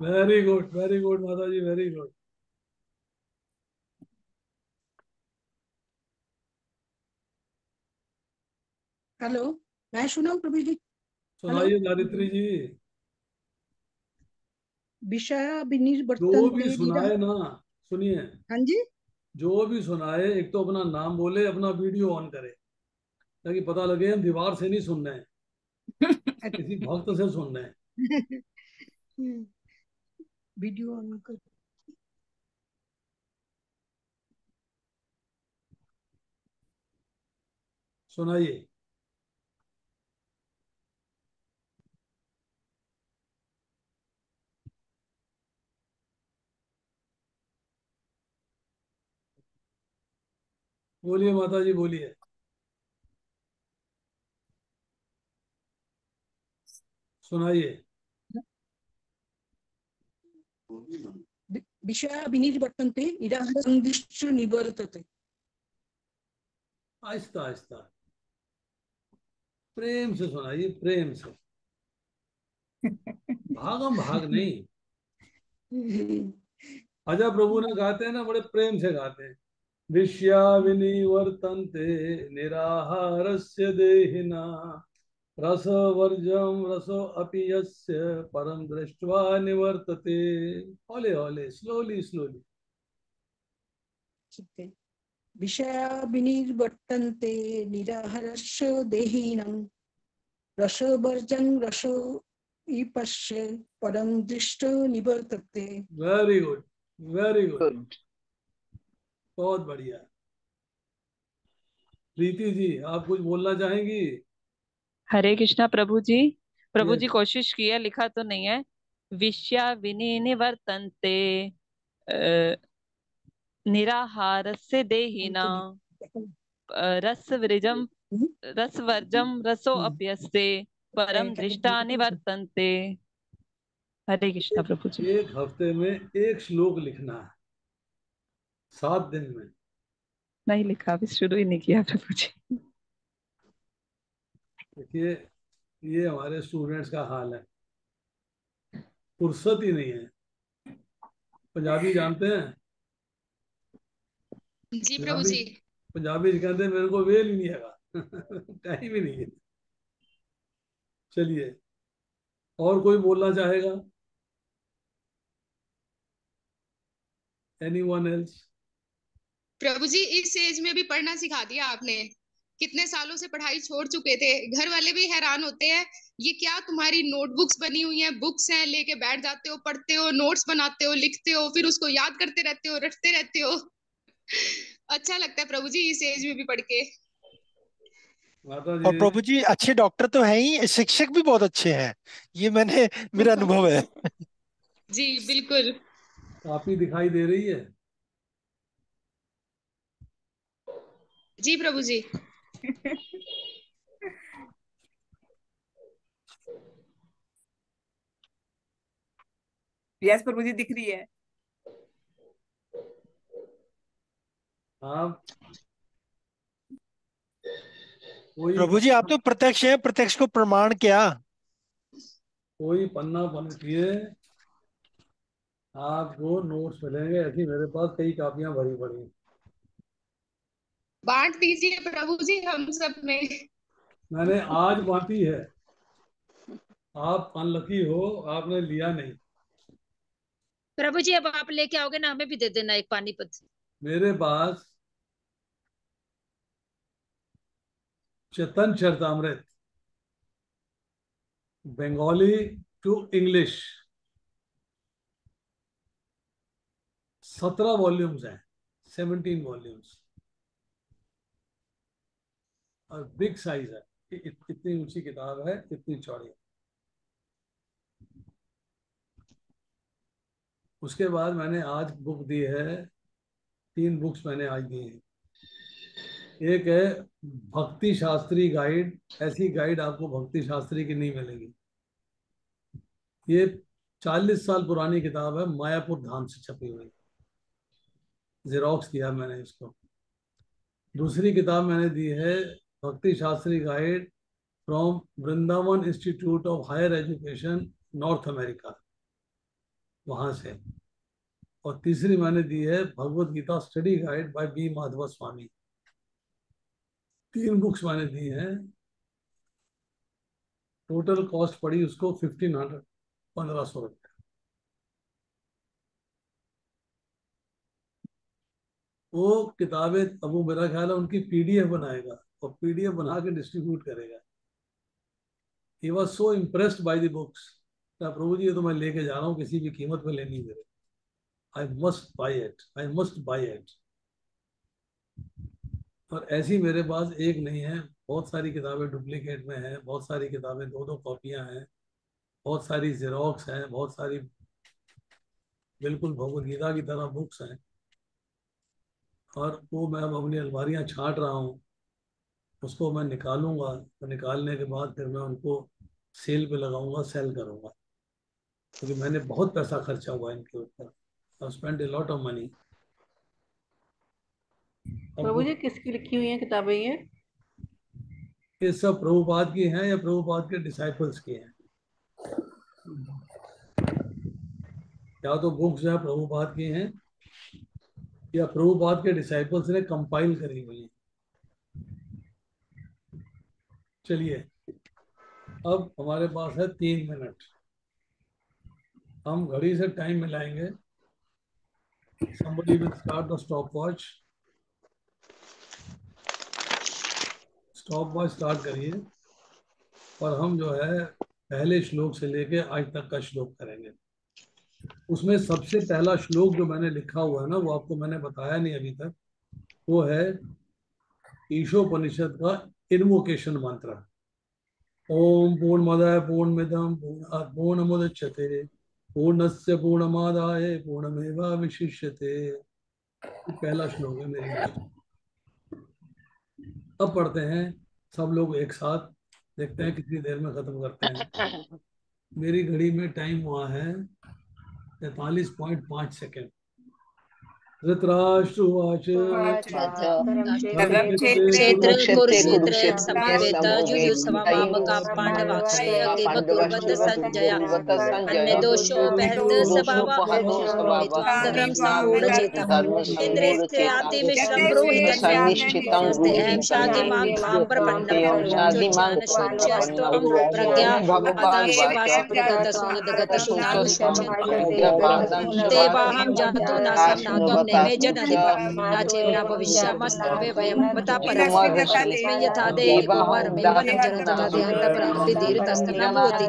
वेरी गुड माता जी, वेरी गुड। हेलो मैं सुनाऊं प्रभु जी? सुनाइए दारित्री जी। विषय जो भी विनिर्वर्तन्ते सुनाए ना, सुनिए, हाँ जी। जो भी सुनाए एक तो अपना नाम बोले, अपना वीडियो ऑन करे, ताकि पता लगे हम दीवार से नहीं सुन रहे हैं, किसी भक्त से सुन रहे हैं। वीडियो ऑन कर। सुनाइए। बोलिए माता जी, बोलिए। सुनाइए। विषय विनिर्वर्तन्ते निराहारसंदिष्ट निवर्तते। आहिस्ता आहिस्ता, प्रेम से सुनाइए, प्रेम से, भागम भाग नहीं। अजय प्रभु ने गाते हैं ना, बड़े प्रेम से गाते हैं। विषया विनिवर्तन्ते निराहारस्य देहिना रसवर्जम रसो अपि यस्य परम दृष्ट्वा निवर्तते। हौले हौले, स्लोली स्लोली। ठीक है। विषया विनिर्वर्तन्ते निराहारस्य देहिनं रसवर्जं रसो ईपश्य परम दृष्ट निवर्तते। वेरी गुड, वेरी गुड, बहुत बढ़िया। प्रीति जी, आप कुछ बोलना चाहेंगी? हरे कृष्णा प्रभु जी। प्रभु जी यस। कोशिश की है, लिखा तो नहीं है। विषया विनिवर्तन्ते निराहारस्य देहिना रसवर्जम रसो अप्यस्ते परम दृष्टा निवर्तन्ते। हरे कृष्णा प्रभु जी। एक हफ्ते में एक श्लोक लिखना है, 7 दिन में। नहीं लिखा, अभी शुरू ही नहीं किया प्रभु जी। देखिए, ये हमारे स्टूडेंट्स का हाल है, फुर्सत ही नहीं है। पंजाबी जानते हैं? जी प्रभु पंजाबी, जी। पंजाबी कहते हैं मेरे को वेल ही नहीं है, टाइम ही नहीं है। चलिए, और कोई बोलना चाहेगा? Anyone else? प्रभु जी इस एज में भी पढ़ना सिखा दिया आपने। कितने सालों से पढ़ाई छोड़ चुके थे, घर वाले भी हैरान होते हैं, ये क्या तुम्हारी नोटबुक्स बनी हुई हैं, बुक्स हैं, लेके बैठ जाते हो, पढ़ते हो, नोट्स बनाते हो, लिखते हो, फिर उसको याद करते रहते हो, रटते रहते हो। अच्छा लगता है प्रभु जी इस एज में भी पढ़ के। माता और जी, प्रभु जी अच्छे डॉक्टर तो हैं ही, शिक्षक भी बहुत अच्छे हैं, ये मेरा अनुभव है। जी बिल्कुल। कापी दिखाई दे रही है? जी प्रभु जी। यस प्रभु जी दिख रही है। हाँ। कोई प्रभु जी आप तो प्रत्यक्ष हैं, प्रत्यक्ष को प्रमाण क्या। कोई पन्ना पलटिए, आपको नोट्स मिलेंगे। ऐसी मेरे पास कई कापियां भरी पड़ी हैं। बांट दीजिए प्रभु जी हम सब में। मैंने आज बांटी है, आप अनलकी हो, आपने लिया नहीं। प्रभु जी अब आप लेके आओगे ना, हमें भी दे देना एक पानीपत। मेरे पास Chaitanya Charitamrita Bengali to English 17 volumes हैं, 17 वॉल्यूम्स, और बिग साइज है। इतनी ऊंची किताब है, इतनी चौड़ी। उसके बाद मैंने आज बुक दी है, 3 बुक्स मैंने आज दी हैं। एक है भक्ति शास्त्री गाइड। ऐसी गाइड आपको भक्ति शास्त्री की नहीं मिलेगी। ये 40 साल पुरानी किताब है, मायापुर धाम से छपी हुई, जेरोक्स किया मैंने इसको। दूसरी किताब मैंने दी है Bhakti Shastri guide from Vrindavan institute of higher education, North America, वहाँ से। और तीसरी मैंने दी है Bhagavad Gita study guide by B Madhav Swami. 3 books मैंने दी हैं। टोटल कॉस्ट पड़ी उसको 1500 रुपये। वो किताबें अब वो मेरा ख्याल है उनकी पीडीएफ बनाएगा और पीडीएफ बना के डिस्ट्रीब्यूट करेगा। He was so impressed by the books. प्रभु जी ये तो मैं लेके जा रहा हूँ, किसी भी कीमत में लेनी मेरे। I must by it, I must by it. और ऐसी मेरे पास एक नहीं है, बहुत सारी किताबें डुप्लीकेट में हैं, बहुत सारी किताबें 2-2 कॉपियां हैं, बहुत सारी जेरोक्स हैं, बहुत सारी बिल्कुल भगवद गीता की तरह बुक्स हैं। और वो मैं अब अपनी अलमारियां छांट रहा हूँ, उसको मैं निकालूंगा। तो निकालने के बाद फिर मैं उनको सेल पे लगाऊंगा, सेल करूंगा, क्योंकि मैंने बहुत पैसा खर्चा हुआ इनके ऊपर। I spend a lot of money. प्रभु जी किसकी लिखी हुई हैं किताबें ये सब प्रभुपाद की हैं या प्रभुपाद के डिसाइपल्स की हैं। या तो बुक्स हैं प्रभुपाद की हैं या प्रभुपाद के डिसाइपल्स ने कंपाइल करी हुई हैं। चलिए अब हमारे पास है 3 मिनट। हम घड़ी से टाइम मिलाएंगे। Somebody will start the stopwatch. Stopwatch start करिए और हम जो है पहले श्लोक से लेके आज तक का श्लोक करेंगे। उसमें सबसे पहला श्लोक जो मैंने लिखा हुआ है ना, वो आपको मैंने बताया नहीं अभी तक, वो है ईशोपनिषद का इन्वोकेशन मंत्र। ओम पूर्णमदः पूर्णमिदं पूर्णात् पूर्णमुदच्यते पूर्णस्य पूर्णमादाय पूर्णमेवावशिष्यते। पहला श्लोक है मेरी लिस्ट। अब पढ़ते हैं सब लोग एक साथ, देखते हैं कितनी देर में खत्म करते हैं। मेरी घड़ी में टाइम हुआ है 43.5 सेकेंड। धृतराष्ट्रवाच क्षेत्र कुरुक्षेत्र समवेत युयुत्सवमामका पांडवाक्षय किमकुर्वत संजया अन्यदोषोपहत स्वभावः समूढचेतः इन्द्रियस्यातिविश्रं पुरोहितस्ते शागिमां त्वां प्रपन्नं ज्ञानशोच्यस्त्वं प्रज्ञा अदाशवासुगतसुगतसुनानुशोचन्ते देवाहं जातु नासं नागं मे जनधिपा भविष्यामस्ते वयं मता परस्मै यथा देवमेव वनं जनत तथा देहन्त प्राप्ति दीर्घस्तन भवति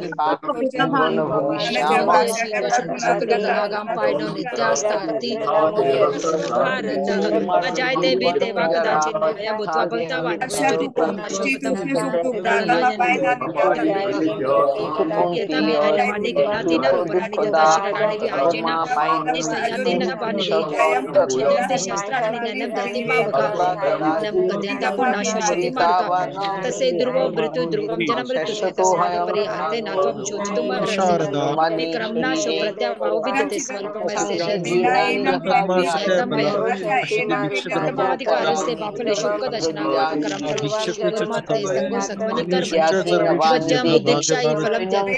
शुक्लगां पायनो नित्यास्ताति भारत अजय देवी देवा कदाचित् मया भूत्वा भवितवान् चरित्रं शोभतं यथा विहारवाणी गणाति न रूपाणि तथा शरणानि व्याजेन निस्तयाति न पाणिः छिन्नन्ति शस्त्राणि नैनं दहति पावकः न गद्यन्ता पुण्यशोषति मारुतः तस्य ध्रुवो मृत्यु ध्रुवं जनं मृत्युः तस्मात् परिहाते न त्वं शोचितुं अर्हसि विक्रमणा शोप्रत्याभावो विद्यते स्वल्पमस्य तमाधिकारस्य बाफलेषु कदशनाकरं कर्मते संगो सत्वनि कर्म वज्रं बुद्धिक्षायि फलं त्यक्ते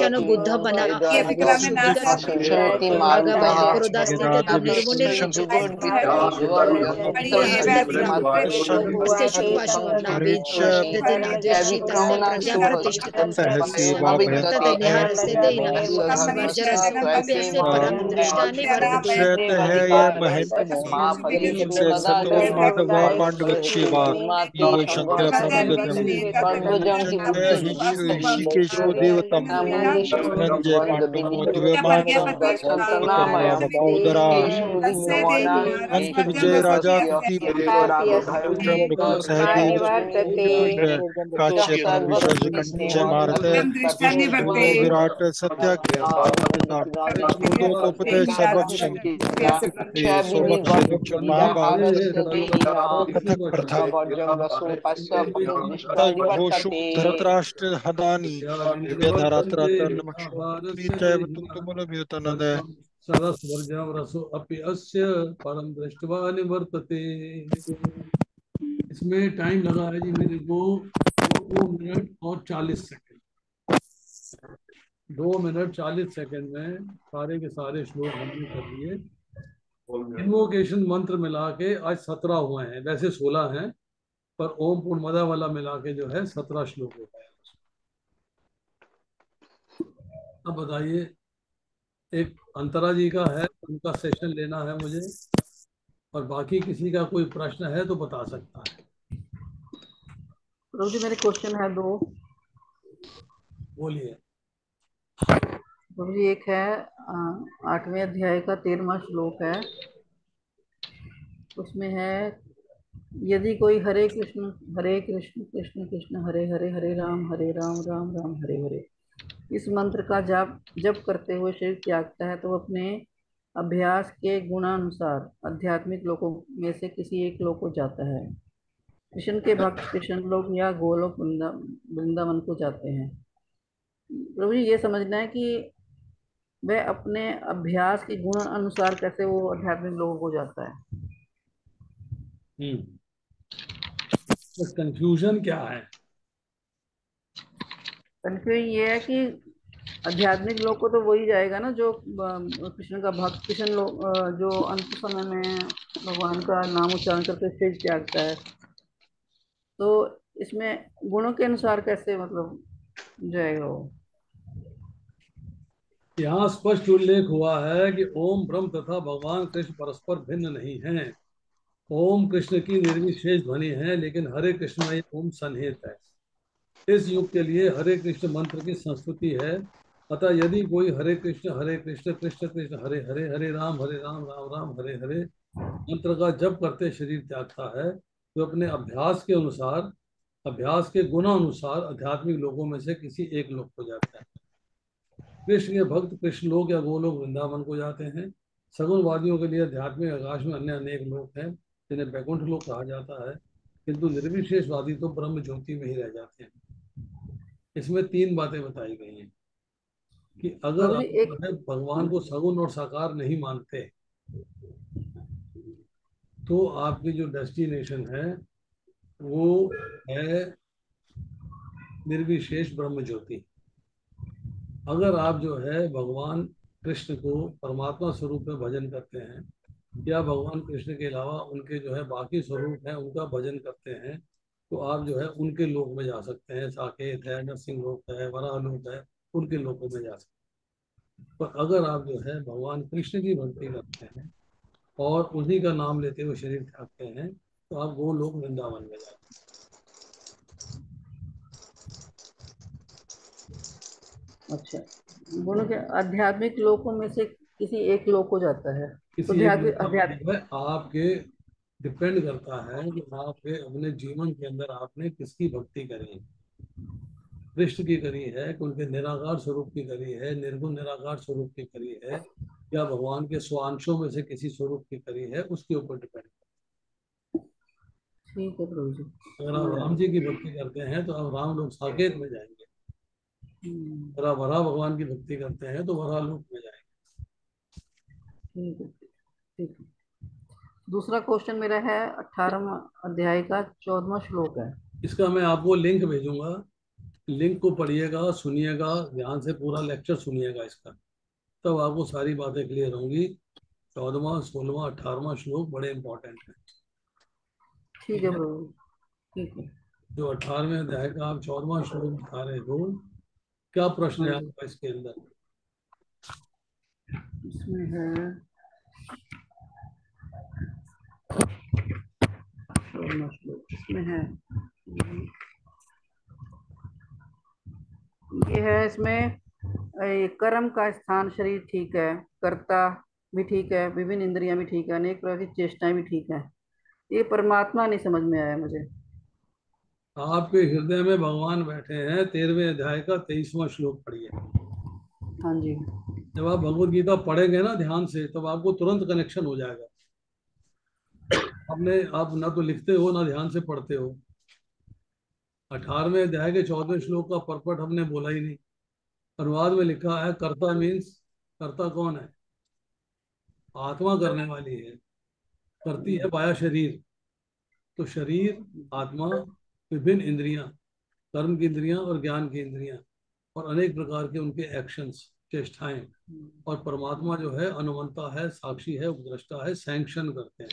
जनं बद्धं बुद्ध बना धनंजय पांडवोद्वेतम बपोदरा अंत विजय राजा काश्यप विश्वजय भारत विराट सत्य सूर्योपते सर्वक्षम सौभक्ष कथक प्रथा घोषु धृतराष्ट्र हदानी सरस्वर्जं रसो अपि अस्य परम दृष्ट्वा निवर्तते। इसमें टाइम लगा है जी मेरे को 2 मिनट और 40 सेकंड। 2 मिनट 40 सेकंड में सारे के सारे श्लोक हमने कर लिए। इन्वोकेशन मंत्र मिला के आज 17 हुए हैं, वैसे 16 हैं पर ओम पूर्णमदा वाला मिला के जो है 17 श्लोक हो गए। अब बताइए, एक अंतरा जी का है, उनका सेशन लेना है मुझे, और बाकी किसी का कोई प्रश्न है तो बता सकता है। प्रभु जी मेरे क्वेश्चन है 2। बोलिए। प्रभु जी एक है 8वें अध्याय का 13वां श्लोक है, उसमें है यदि कोई हरे कृष्ण कृष्ण कृष्ण हरे हरे हरे राम राम राम हरे हरे इस मंत्र का जप करते हुए शरीर त्यागता है तो अपने अभ्यास के गुणानुसार आध्यात्मिक लोकों में से किसी एक लोक को जाता है। कृष्ण के भक्त कृष्ण लोक या गोलोक वृंदावन को जाते हैं। प्रभु जी ये समझना है कि वह अपने अभ्यास के गुण अनुसार कैसे वो आध्यात्मिक लोगों को जाता है। तो कंफ्यूजन क्या है? कंफ्यूजन ये है कि आध्यात्मिक लोग को तो वही जाएगा ना जो कृष्ण का भक्त, कृष्ण लोग जो अंत समय में भगवान का नाम उच्चारण करके शरीर त्यागता है, तो इसमें गुणों के अनुसार कैसे मतलब जाएगा वो? यहाँ स्पष्ट उल्लेख हुआ है कि ओम ब्रह्म तथा भगवान कृष्ण परस्पर भिन्न नहीं हैं। ओम कृष्ण की निर्विशेष ध्वनि है, लेकिन हरे कृष्ण में ओम सन्निहित है। इस युग के लिए हरे कृष्ण मंत्र की संस्कृति है। अतः यदि कोई हरे कृष्ण कृष्ण कृष्ण हरे हरे हरे राम राम राम हरे हरे मंत्र का जप करते शरीर त्यागता है, तो अपने अभ्यास के अनुसार, अभ्यास के गुणानुसार आध्यात्मिक लोगों में से किसी एक लोक को जाता है। कृष्ण के भक्त कृष्ण लोक या गोलोक वृंदावन को जाते हैं। सगुणवादियों के लिए आध्यात्मिक आकाश में अन्य अनेक लोक हैं जिन्हें वैकुंठ लोक कहा जाता है, किंतु निर्विशेषवादी तो ब्रह्म ज्योति में ही रह जाते हैं। इसमें 3 बातें बताई गई हैं कि अगर आप भगवान को सगुण और साकार नहीं मानते तो आपकी जो डेस्टिनेशन है वो है निर्विशेष ब्रह्म ज्योति। अगर आप जो है भगवान कृष्ण को परमात्मा स्वरूप में भजन करते हैं या भगवान कृष्ण के अलावा उनके जो है बाकी स्वरूप हैं उनका भजन करते हैं, तो आप जो है उनके लोक में जा सकते हैं। साकेत है, नरसिंह लोक है, वराह लोक है, उनके लोकों में जा सकते हैं। पर अगर आप जो है भगवान कृष्ण की भक्ति करते हैं और उन्हीं का नाम लेते हुए शरीर त्यागते हैं, तो आप वो लोग वृंदावन में जाते हैं। अच्छा, गुण के आध्यात्मिक लोकों में से किसी एक लोक को जाता है। तो आपके डिपेंड करता है कि आपके अपने जीवन के अंदर आपने किसकी भक्ति करी, कृष्ण की करी है कि उनके निराकार स्वरूप की करी है, निर्गुण निराकार स्वरूप की करी है, या भगवान के स्वांशों में से किसी स्वरूप की करी है, उसके ऊपर डिपेंड करता है। ठीक है प्रभु जी। अगर आप राम जी की भक्ति करते हैं तो आप राम लोग साकेत में जाएंगे, अगर आप वराह भगवान की भक्ति करते हैं तो वराह लोक में जाएंगे। ठीक है, ठीक है। दूसरा क्वेश्चन मेरा है 18वां अध्याय का 14वां श्लोक है। इसका मैं आपको लिंक भेजूंगा, लिंक को पढ़िएगा, सुनिएगा ध्यान से, पूरा लेक्चर सुनिएगा इसका, तब आपको सारी बातें क्लियर होंगी। 14वां 16वां 18वां श्लोक बड़े इंपॉर्टेंट है। ठीक है प्रभु, ठीक है। जो 18वें अध्याय का आप 14वां श्लोक दिखा रहे हो, क्या प्रश्न है आपका इसके अंदर? इसमें है इसमें है ये है, इसमें कर्म का स्थान शरीर ठीक है, कर्ता भी ठीक है, विभिन्न इंद्रियां भी ठीक है, अनेक प्रकार की चेष्टाएं भी ठीक है। ये परमात्मा नहीं समझ में आया मुझे। आपके हृदय में भगवान बैठे हैं। 13वें अध्याय का 23वां श्लोक पढ़िए। हाँ जी। जब आप भगवत गीता पढ़ेंगे ना ध्यान से, तब आपको तुरंत कनेक्शन हो जाएगा। आप ना तो लिखते हो ना ध्यान से पढ़ते हो। 18वें अध्याय के 14वें श्लोक का परपट हमने बोला ही नहीं। अनुवाद में लिखा है कर्ता मीन्स, कर्ता कौन है? आत्मा करने वाली है, करती है माया शरीर। तो शरीर, आत्मा, विभिन्न इंद्रियां, कर्म की इंद्रियां और ज्ञान की इंद्रियां, और अनेक प्रकार के उनके एक्शंस, चेष्टाएं। और परमात्मा जो है अनुमंता है, साक्षी है, उपद्रष्टा है, सैंक्शन करते हैं।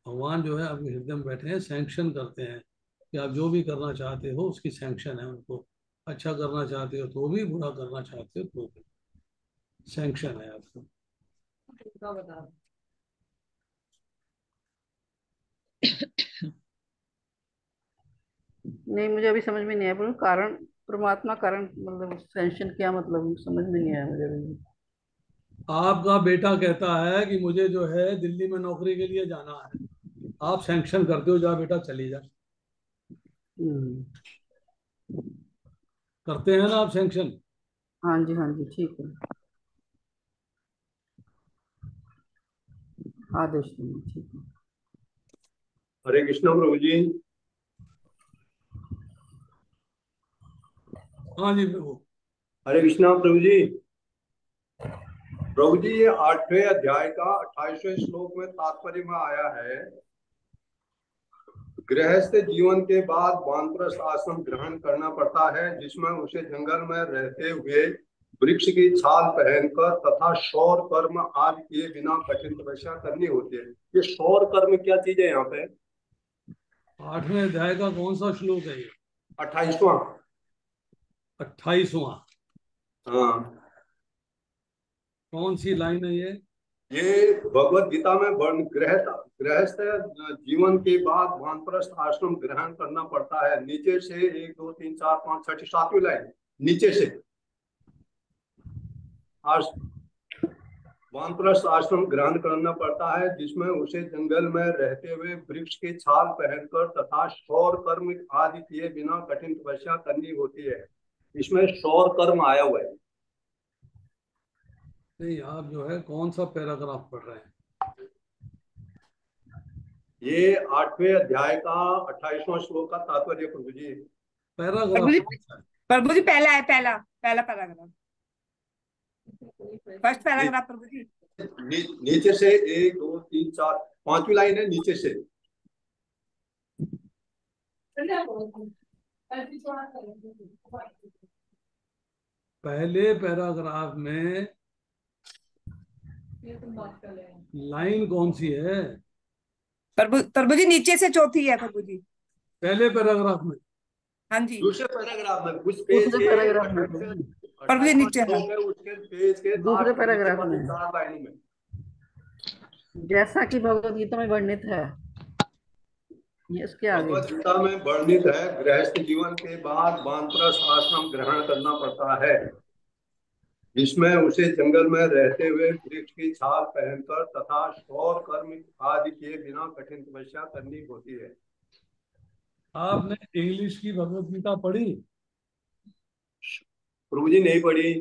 भगवान जो है आपके हृदय में बैठे हैं, सैंक्शन करते हैं कि आप जो भी करना चाहते हो उसकी सैंक्शन है उनको। अच्छा करना चाहते हो तो भी, बुरा करना चाहते हो तो भी, सैंक्शन है आपको। नहीं, मुझे अभी समझ में नहीं आया, पर कारण, परमात्मा कारण मतलब सेंशन क्या मतलब, समझ में नहीं आया मुझे अभी। आपका बेटा कहता है कि मुझे जो है दिल्ली में नौकरी के लिए जाना है, आप सैंक्शन करते हो जा बेटा चली जा। करते हैं ना आप सैंक्शन? हाँ जी, हाँ जी, ठीक है। आदेश देंगे, ठीक है। हरे कृष्णा प्रभु जी। हाँ जी प्रभु। हरे कृष्णा प्रभु जी। प्रभु जी, ये 8वें अध्याय का 28वें श्लोक में तात्पर्य में आया है, गृहस्थ जीवन के बाद वानप्रस्थ आश्रम ग्रहण करना पड़ता है, जिसमें उसे जंगल में रहते हुए वृक्ष की छाल पहनकर तथा शौर कर्म आदि किए बिना कठिन तपस्या करनी होती है। ये शौर कर्म क्या चीज है यहाँ पे? 8वें अध्याय का कौन सा श्लोक है ये? 28वां। 28वां। हाँ। कौन सी लाइन है ये? ये भगवत गीता में वर्ण गृहस्थ जीवन के बाद वानप्रस्थ आश्रम ग्रहण करना पड़ता है। नीचे से 1 2 3 4 5 6 7वीं लाइन नीचे से वानप्रस्थ आश्रम ग्रहण करना पड़ता है, जिसमें उसे जंगल में रहते हुए वृक्ष की छाल पहनकर तथा शौर कर्म आदि किए बिना कठिन तपस्या करनी होती है। इसमें शौर कर्म आया हुआ है। नहीं, आप जो है कौन सा पैराग्राफ पढ़ रहे हैं? ये 8वें अध्याय का 28वां श्लोक का तात्पर्य प्रभु जी। पैराग्राफ प्रभु जी पहला है, पहला पहला पैराग्राफ, फर्स्ट पैराग्राफ प्रभु जी। नीचे से 1 2 3 4 5वीं लाइन है नीचे से। पहले पैराग्राफ में लाइन कौन सी है? प्रभु जी नीचे से चौथी है प्रभु जी, पहले पैराग्राफ में। हाँ जी, दूसरे पैराग्राफ में उस पेज के पैराग्राफ में प्रभु जी नीचे है, उसके पेज के दूसरे पैराग्राफ में 4 लाइनों में, जैसा कि भगवत गीता में वर्णित है। ये इसके आगे भगवत गीता में वर्णित है, गृहस्थ जीवन के बाद वानप्रस्थ आश्रम ग्रहण करना पड़ता है, जिसमें उसे जंगल में रहते हुए वृक्ष की छाल पहनकर तथा शौर कर्म आदि किए बिना कठिन तपस्या करनी होती है। आपने इंग्लिश की भगवत गीता पढ़ी? प्रभु जी नहीं पढ़ी।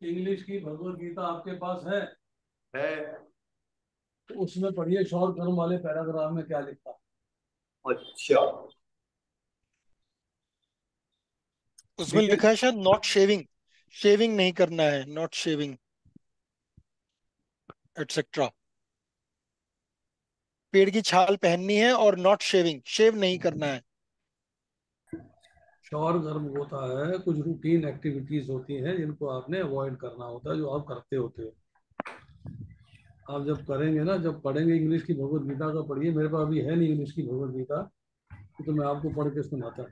इंग्लिश की भगवत गीता आपके पास है? है। उसमें पढ़िए शौर कर्म वाले पैराग्राफ में क्या लिखा। अच्छा, उसमें लिखा है शायद नॉट शेविंग, शेविंग नहीं करना है, नॉट शेविंग एटसेट्रा। पेड़ की छाल पहननी है और नॉट शेविंग, शेव नहीं करना है। शौर कर्म होता है, कुछ रूटीन एक्टिविटीज होती हैं जिनको आपने अवॉइड करना होता है, जो आप करते होते हो। आप जब करेंगे ना, जब पढ़ेंगे इंग्लिश की भगवत गीता का पढ़िए। मेरे पास अभी है नहीं इंग्लिश की भगवत गीता, तो मैं आपको पढ़ के सुनाता।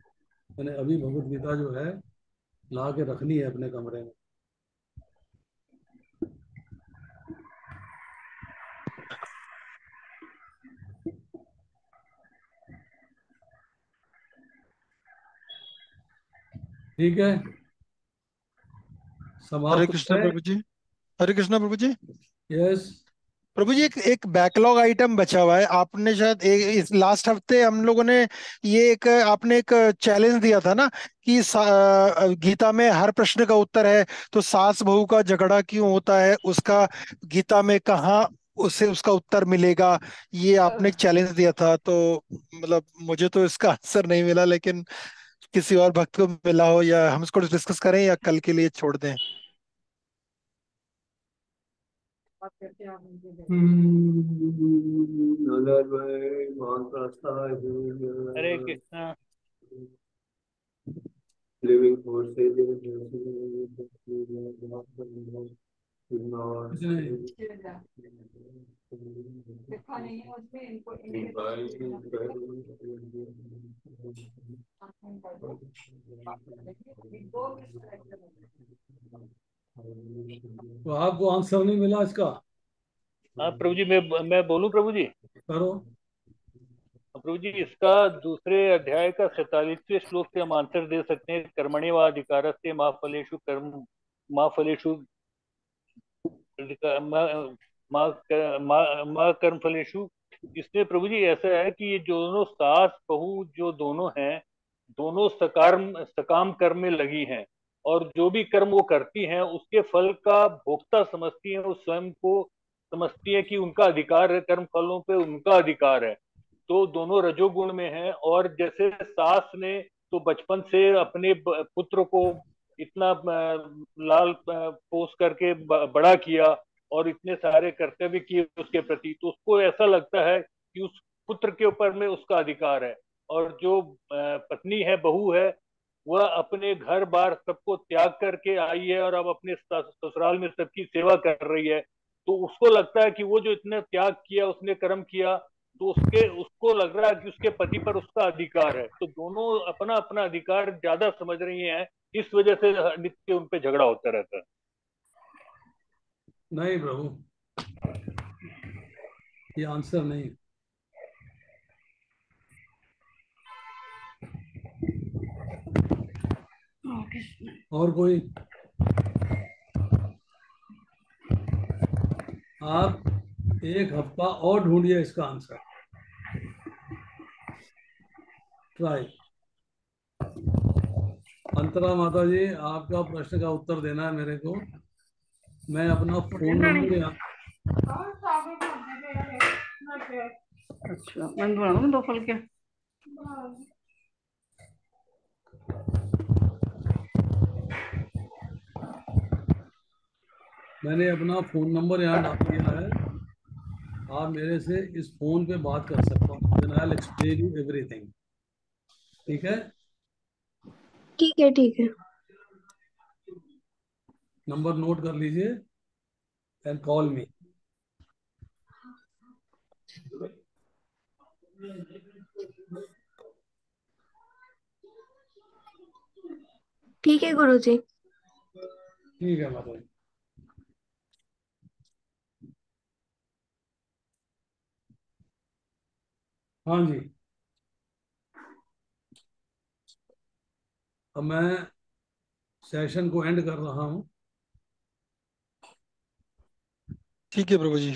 मैंने अभी भगवत गीता जो है ला के रखनी है अपने कमरे में। ठीक है, हरे समाप्त कृष्णा है। प्रभु जी। हरे कृष्णा प्रभु जी। यस। प्रभु जी, एक एक बैकलॉग आइटम बचा हुआ है। आपने शायद इस लास्ट हफ्ते हम लोगों ने ये एक आपने एक चैलेंज दिया था ना कि गीता में हर प्रश्न का उत्तर है, तो सास बहू का झगड़ा क्यों होता है, उसका गीता में कहाँ उसे उसका उत्तर मिलेगा। ये आपने एक चैलेंज दिया था, तो मतलब मुझे तो इसका आंसर नहीं मिला, लेकिन किसी और भक्त को मिला हो, या हम इसको डिस्कस करें या कल के लिए छोड़ दें। हरे कृष्णा। लिविंग फोर्सेज कुछ नहीं। तो आपको आंसर नहीं मिला इसका? हाँ प्रभु जी, मैं बोलूं प्रभु जी? करो। प्रभु जी, इसका दूसरे अध्याय का 47वें श्लोक से हम आंसर दे सकते हैं। कर्मण्येव अधिकारस्ते मा फलेषु कर्म मा फलेषु माँ कर्म फलेषु। इसमें प्रभु जी ऐसा है कि ये दोनों सास बहू जो दोनों हैं, दोनों सकाम कर्म में लगी हैं, और जो भी कर्म वो करती हैं उसके फल का भोक्ता समझती हैं, वो स्वयं को समझती है कि उनका अधिकार है, कर्म फलों पे उनका अधिकार है। तो दोनों रजोगुण में हैं। और जैसे सास ने तो बचपन से अपने पुत्र को इतना लाल पोस करके बड़ा किया और इतने सारे कर्तव्य किए उसके प्रति, तो उसको ऐसा लगता है कि उस पुत्र के ऊपर में उसका अधिकार है। और जो पत्नी है, बहू है, वह अपने घर बार सबको त्याग करके आई है और अब अपने ससुराल में सबकी सेवा कर रही है। तो उसको लगता है कि वो जो इतना त्याग किया, उसने कर्म किया, तो उसको लग रहा है कि उसके पति पर उसका अधिकार है। तो दोनों अपना अपना अधिकार ज्यादा समझ रही हैं, इस वजह से नित्य उन पे झगड़ा होता रहता है। नहीं प्रभु, ये आंसर नहीं। और कोई? आप एक हफ्ता और ढूंढिए इसका आंसर, ट्राई। अंतरा माता जी, आपका प्रश्न का उत्तर देना है मेरे को। मैं अपना फोन नंबर यहाँ अच्छा, मैं बनाऊंगा 2 फल के। मैंने अपना फोन नंबर यहाँ डाल दिया है। आप मेरे से इस फोन पे बात कर सकते हो, then I will explain you everything. ठीक है? ठीक है, ठीक है। नंबर नोट कर लीजिए एंड कॉल मी। ठीक है गुरुजी। ठीक है माता जी। हाँ जी, अब मैं सेशन को एंड कर रहा हूँ। ठीक है प्रभु जी।